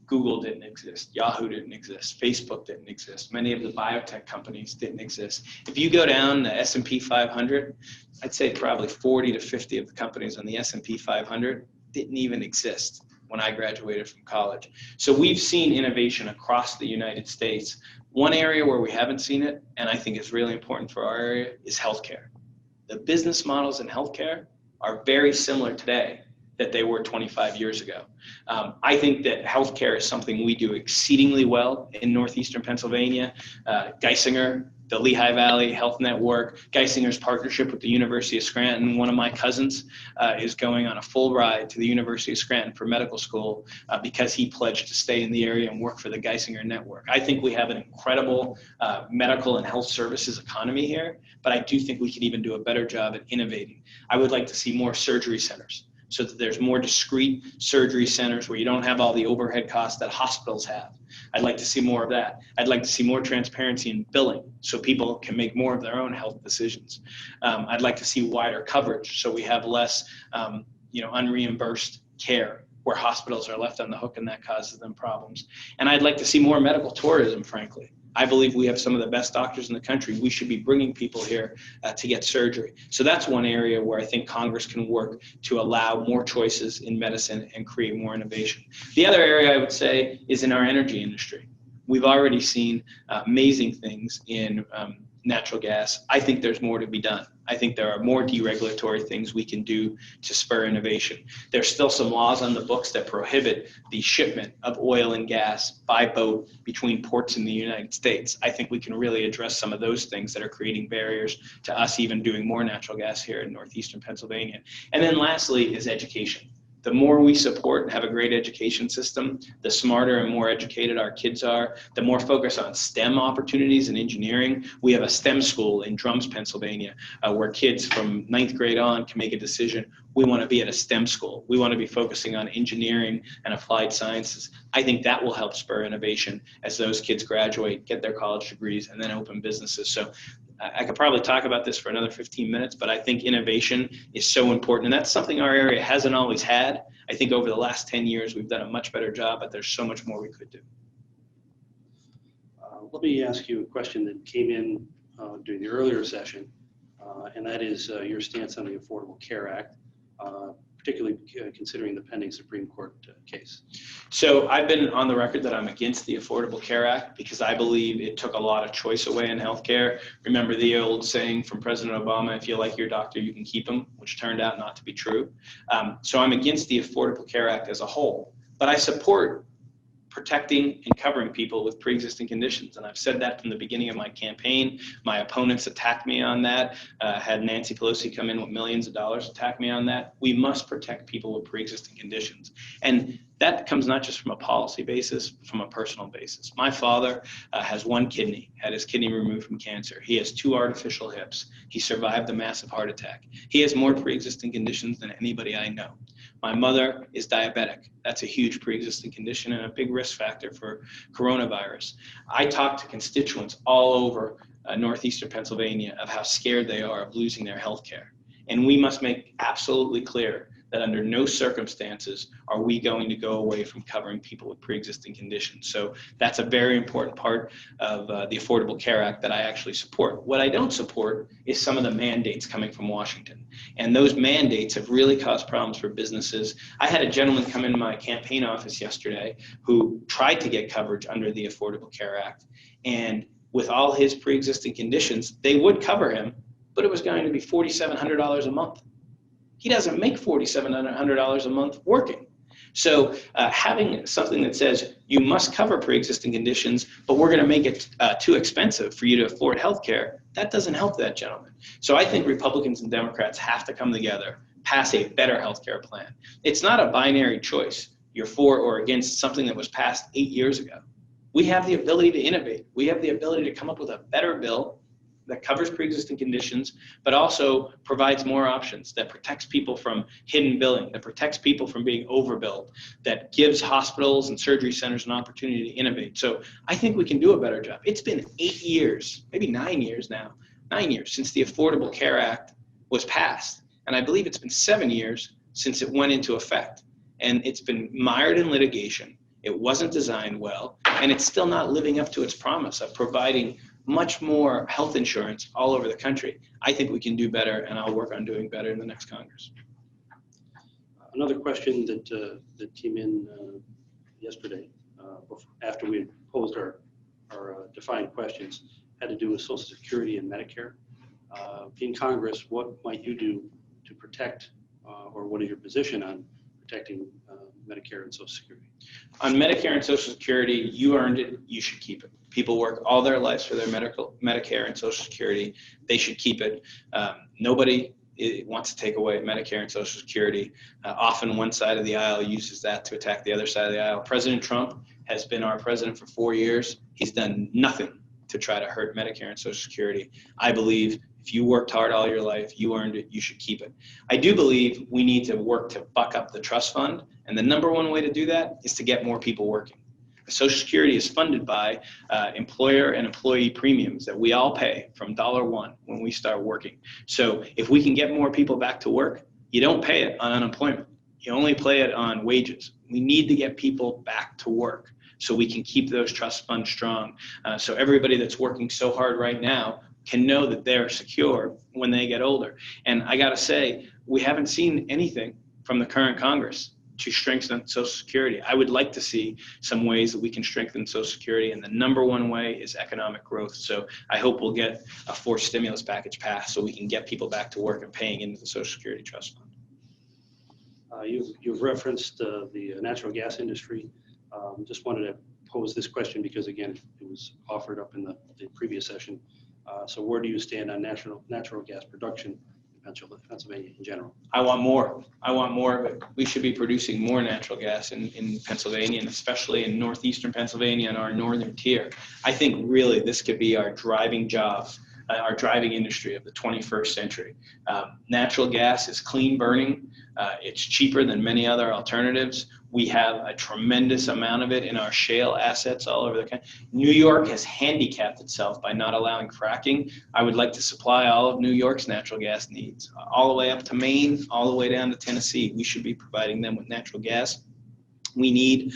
Google didn't exist. Yahoo didn't exist. Facebook didn't exist. Many of the biotech companies didn't exist. If you go down the S&P 500, I'd say probably 40 to 50 of the companies on the S&P 500 didn't even exist when I graduated from college. So we've seen innovation across the United States. One area where we haven't seen it, and I think is really important for our area, is healthcare. The business models in healthcare are very similar today that they were 25 years ago. I think that healthcare is something we do exceedingly well in Northeastern Pennsylvania. Geisinger, the Lehigh Valley Health Network, Geisinger's partnership with the University of Scranton. One of my cousins is going on a full ride to the University of Scranton for medical school because he pledged to stay in the area and work for the Geisinger network. I think we have an incredible medical and health services economy here, but I do think we can even do a better job at innovating. I would like to see more surgery centers, so that there's more discrete surgery centers where you don't have all the overhead costs that hospitals have. I'd like to see more of that. I'd like to see more transparency in billing so people can make more of their own health decisions. I'd like to see wider coverage so we have less unreimbursed care where hospitals are left on the hook and that causes them problems. And I'd like to see more medical tourism, frankly. I believe we have some of the best doctors in the country. We should be bringing people here to get surgery. So that's one area where I think Congress can work to allow more choices in medicine and create more innovation. The other area I would say is in our energy industry. We've already seen amazing things in natural gas. I think there's more to be done. I think there are more deregulatory things we can do to spur innovation. There's still some laws on the books that prohibit the shipment of oil and gas by boat between ports in the United States. I think we can really address some of those things that are creating barriers to us even doing more natural gas here in Northeastern Pennsylvania. And then lastly is education. The more we support and have a great education system, the smarter and more educated our kids are, the more focus on STEM opportunities and engineering. We have a STEM school in Drums, Pennsylvania, where kids from 9th grade on can make a decision. We want to be at a STEM school. We want to be focusing on engineering and applied sciences. I think that will help spur innovation as those kids graduate, get their college degrees, and then open businesses. So I could probably talk about this for another 15 minutes, but I think innovation is so important. And that's something our area hasn't always had. I think over the last 10 years, we've done a much better job, but there's so much more we could do. Let me ask you a question that came in during the earlier session, and that is your stance on the Affordable Care Act, particularly considering the pending Supreme Court case. So I've been on the record that I'm against the Affordable Care Act because I believe it took a lot of choice away in healthcare. Remember the old saying from President Obama, if you like your doctor, you can keep him, which turned out not to be true. So I'm against the Affordable Care Act as a whole, but I support protecting and covering people with pre-existing conditions. And I've said that from the beginning of my campaign. My opponents attacked me on that. Had Nancy Pelosi come in with millions of dollars, attack me on that. We must protect people with pre-existing conditions. And that comes not just from a policy basis, but from a personal basis. My father has one kidney, had his kidney removed from cancer. He has 2 artificial hips. He survived a massive heart attack. He has more pre-existing conditions than anybody I know. My mother is diabetic. That's a huge pre-existing condition and a big risk factor for coronavirus. I talk to constituents all over northeastern Pennsylvania of how scared they are of losing their health care. And we must make absolutely clear that under no circumstances are we going to go away from covering people with pre-existing conditions. So that's a very important part of the Affordable Care Act that I actually support. What I don't support is some of the mandates coming from Washington. And those mandates have really caused problems for businesses. I had a gentleman come into my campaign office yesterday who tried to get coverage under the Affordable Care Act. And with all his pre-existing conditions, they would cover him, but it was going to be $4,700 a month. He doesn't make $4,700 a month working. So having something that says you must cover pre-existing conditions, but we're going to make it too expensive for you to afford health care, that doesn't help that gentleman. So I think Republicans and Democrats have to come together, pass a better health care plan. It's not a binary choice. You're for or against something that was passed 8 years ago. We have the ability to innovate. We have the ability to come up with a better bill that covers pre-existing conditions, but also provides more options, that protects people from hidden billing, that protects people from being overbilled, that gives hospitals and surgery centers an opportunity to innovate. So I think we can do a better job. It's been 8 years, maybe 9 years now, 9 years since the Affordable Care Act was passed. And I believe it's been 7 years since it went into effect. And it's been mired in litigation. It wasn't designed well, and it's still not living up to its promise of providing much more health insurance all over the country. I think we can do better, and I'll work on doing better in the next Congress. Another question that came in yesterday after we had posed our defined questions had to do with Social Security and Medicare. In Congress, what might you do to protect, or what is your position on protecting Medicare and Social Security? On Medicare and Social Security, you earned it, you should keep it. People work all their lives for their Medicare and Social Security. They should keep it. Nobody wants to take away Medicare and Social Security. Often one side of the aisle uses that to attack the other side of the aisle. President Trump has been our president for 4 years. He's done nothing to try to hurt Medicare and Social Security. I believe if you worked hard all your life, you earned it, you should keep it. I do believe we need to work to buck up the trust fund. And the number one way to do that is to get more people working. Social Security is funded by employer and employee premiums that we all pay from $1 when we start working. So if we can get more people back to work, you don't pay it on unemployment. You only pay it on wages. We need to get people back to work so we can keep those trust funds strong. So everybody that's working so hard right now can know that they're secure when they get older. And I gotta say, we haven't seen anything from the current Congress to strengthen Social Security. I would like to see some ways that we can strengthen Social Security, and the number one way is economic growth. So I hope we'll get a forced stimulus package passed so we can get people back to work and paying into the Social Security Trust Fund. You've referenced the natural gas industry. Just wanted to pose this question because, again, it was offered up in the previous session. So where do you stand on natural gas production in Pennsylvania in general? I want more. I want more of it. We should be producing more natural gas in Pennsylvania, and especially in northeastern Pennsylvania and our northern tier. I think really this could be our driving job, our driving industry of the 21st century. Natural gas is clean burning. It's cheaper than many other alternatives. We have a tremendous amount of it in our shale assets all over the country. New York has handicapped itself by not allowing fracking. I would like to supply all of New York's natural gas needs, all the way up to Maine, all the way down to Tennessee. We should be providing them with natural gas. We need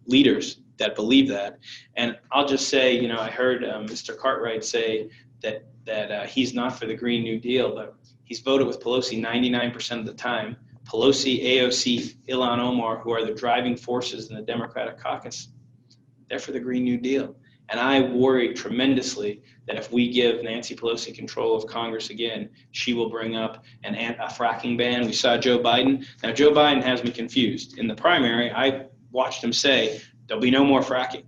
leaders that believe that. And I'll just say, you know, I heard Mr. Cartwright say that he's not for the Green New Deal, but he's voted with Pelosi 99% of the time. Pelosi, AOC, Ilhan Omar, who are the driving forces in the Democratic caucus, they're for the Green New Deal. And I worry tremendously that if we give Nancy Pelosi control of Congress again, she will bring up a fracking ban. We saw Joe Biden. Now, Joe Biden has me confused. In the primary, I watched him say, there'll be no more fracking.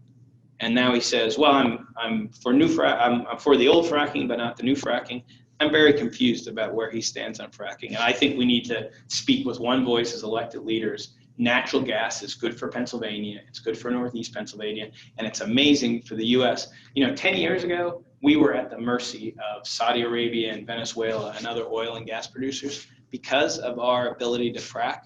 And now he says, well, I'm for I'm for the old fracking, but not the new fracking. I'm very confused about where he stands on fracking. And I think we need to speak with one voice as elected leaders. Natural gas is good for Pennsylvania. It's good for Northeast Pennsylvania. And it's amazing for the U.S. 10 years ago, we were at the mercy of Saudi Arabia and Venezuela and other oil and gas producers. Because of our ability to frack,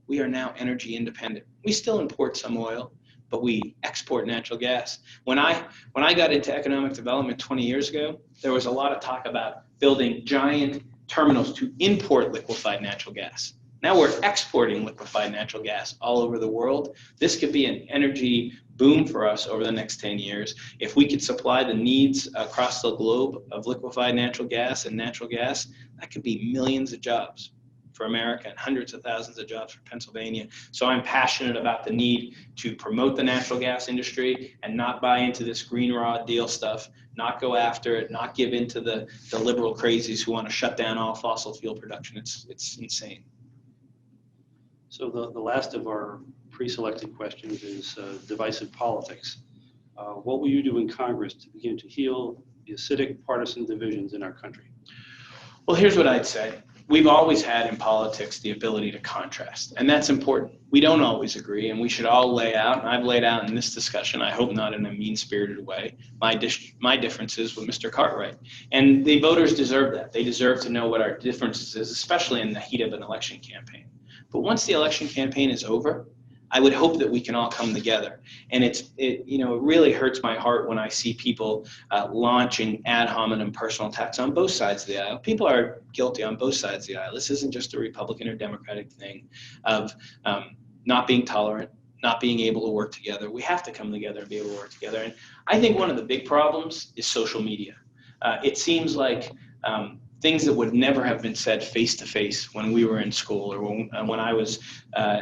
we are now energy independent. We still import some oil, but we export natural gas. When I got into economic development 20 years ago, there was a lot of talk about building giant terminals to import liquefied natural gas. Now we're exporting liquefied natural gas all over the world. This could be an energy boom for us over the next 10 years. If we could supply the needs across the globe of liquefied natural gas, that could be millions of jobs for America and hundreds of thousands of jobs for Pennsylvania. So I'm passionate about the need to promote the natural gas industry and not buy into this green raw deal stuff, not go after it, not give into the liberal crazies who want to shut down all fossil fuel production. It's insane. So the last of our pre-selected questions is divisive politics. What will you do in Congress to begin to heal the acidic partisan divisions in our country? Well, here's what I'd say. We've always had in politics the ability to contrast, and that's important. We don't always agree, and we should all lay out, and I've laid out in this discussion, I hope not in a mean-spirited way, my differences with Mr. Cartwright. And the voters deserve that. They deserve to know what our differences is, especially in the heat of an election campaign. But once the election campaign is over, I would hope that we can all come together. And it really hurts my heart when I see people launching ad hominem personal attacks on both sides of the aisle. People are guilty on both sides of the aisle. This isn't just a Republican or Democratic thing of not being tolerant, not being able to work together. We have to come together and be able to work together. And I think one of the big problems is social media. It seems like things that would never have been said face-to-face when we were in school or when I was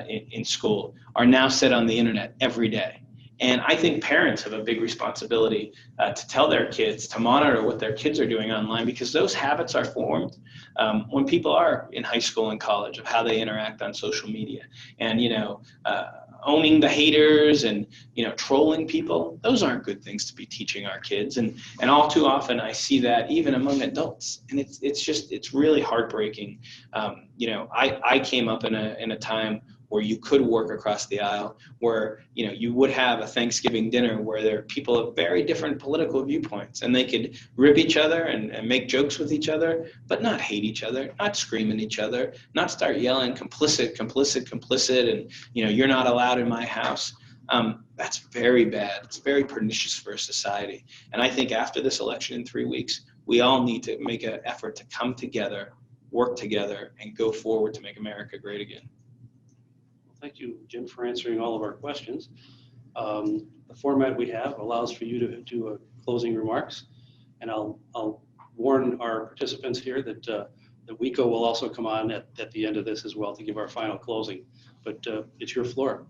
in school are now said on the internet every day. And I think parents have a big responsibility to tell their kids, to monitor what their kids are doing online, because those habits are formed when people are in high school and college of how they interact on social media. And, owning the haters and trolling people, those aren't good things to be teaching our kids, and all too often I see that even among adults, and it's really heartbreaking. I came up in a time where you could work across the aisle, where you would have a Thanksgiving dinner where there are people of very different political viewpoints, and they could rib each other and make jokes with each other, but not hate each other, not scream at each other, not start yelling complicit, and you're not allowed in my house. That's very bad. It's very pernicious for a society. And I think after this election in 3 weeks, we all need to make an effort to come together, work together, and go forward to make America great again. Thank you, Jim, for answering all of our questions. The format we have allows for you to do closing remarks, and I'll warn our participants here that WECO will also come on at the end of this as well to give our final closing. But it's your floor.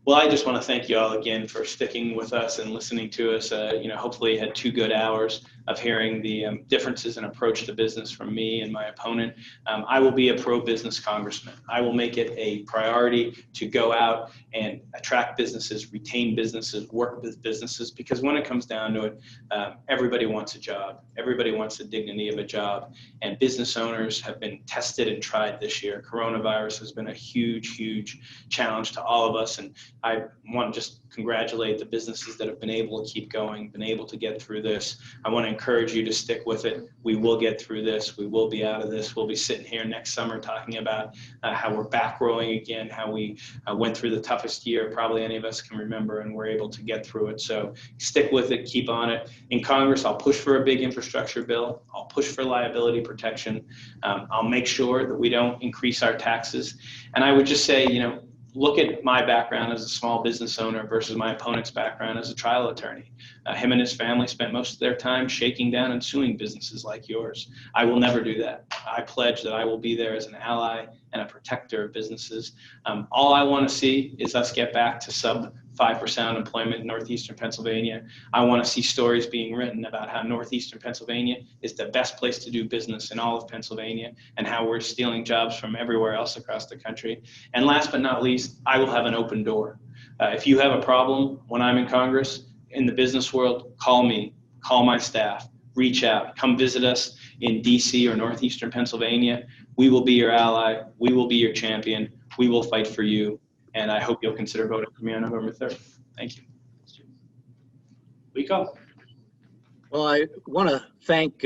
Well, I just want to thank you all again for sticking with us and listening to us. Hopefully you had 2 good hours of hearing the differences in approach to business from me and my opponent. I will be a pro-business congressman. I will make it a priority to go out and attract businesses, retain businesses, work with businesses, because when it comes down to it, everybody wants a job. Everybody wants the dignity of a job, and business owners have been tested and tried this year. Coronavirus has been a huge, huge challenge to all of us, and I want to just congratulate the businesses that have been able to keep going, been able to get through this. I want to encourage you to stick with it. We will get through this. We will be out of this. We'll be sitting here next summer talking about how we're back growing again, how we went through the toughest year probably any of us can remember, and we're able to get through it. So stick with it. Keep on it. In Congress, I'll push for a big infrastructure bill. I'll push for liability protection. I'll make sure that we don't increase our taxes. And I would just say, look at my background as a small business owner versus my opponent's background as a trial attorney. Him and his family spent most of their time shaking down and suing businesses like yours. I will never do that. I pledge that I will be there as an ally and a protector of businesses. All I want to see is us get back to sub 5% unemployment in northeastern Pennsylvania. I want to see stories being written about how northeastern Pennsylvania is the best place to do business in all of Pennsylvania, and how we're stealing jobs from everywhere else across the country. And last but not least, I will have an open door. If you have a problem when I'm in Congress, in the business world, call me, call my staff, reach out, come visit us in DC or Northeastern Pennsylvania. We will be your ally. We will be your champion. We will fight for you. And I hope you'll consider voting for me on November 3rd. Thank you. Rico? Well, I want to thank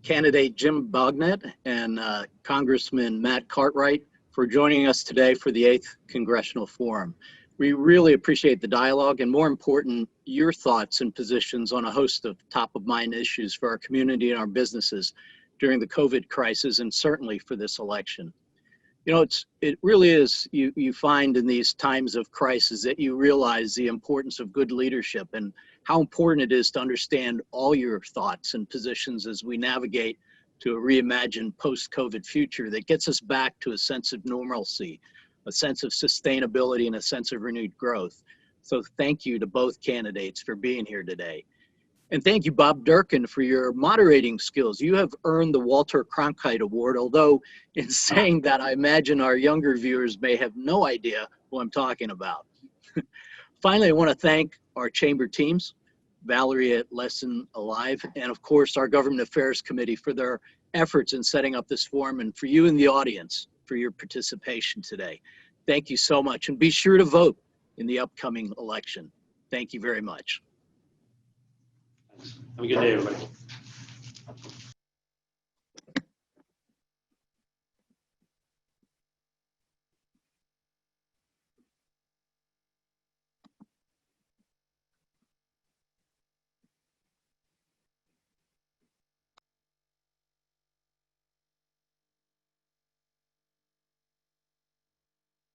candidate Jim Bognet and Congressman Matt Cartwright for joining us today for the 8th Congressional Forum. We really appreciate the dialogue and, more important, your thoughts and positions on a host of top-of-mind issues for our community and our businesses during the COVID crisis, and certainly for this election. You know, it really is, you find in these times of crisis that you realize the importance of good leadership and how important it is to understand all your thoughts and positions as we navigate to a reimagined post-COVID future that gets us back to a sense of normalcy, a sense of sustainability, and a sense of renewed growth. So thank you to both candidates for being here today. And thank you, Bob Durkin, for your moderating skills. You have earned the Walter Cronkite Award, although in saying that, I imagine our younger viewers may have no idea who I'm talking about. Finally, I want to thank our chamber teams, Valerie at Lesson Alive, and of course, our Government Affairs Committee for their efforts in setting up this forum, and for you in the audience for your participation today. Thank you so much, and be sure to vote in the upcoming election. Thank you very much. Have a good day, everybody.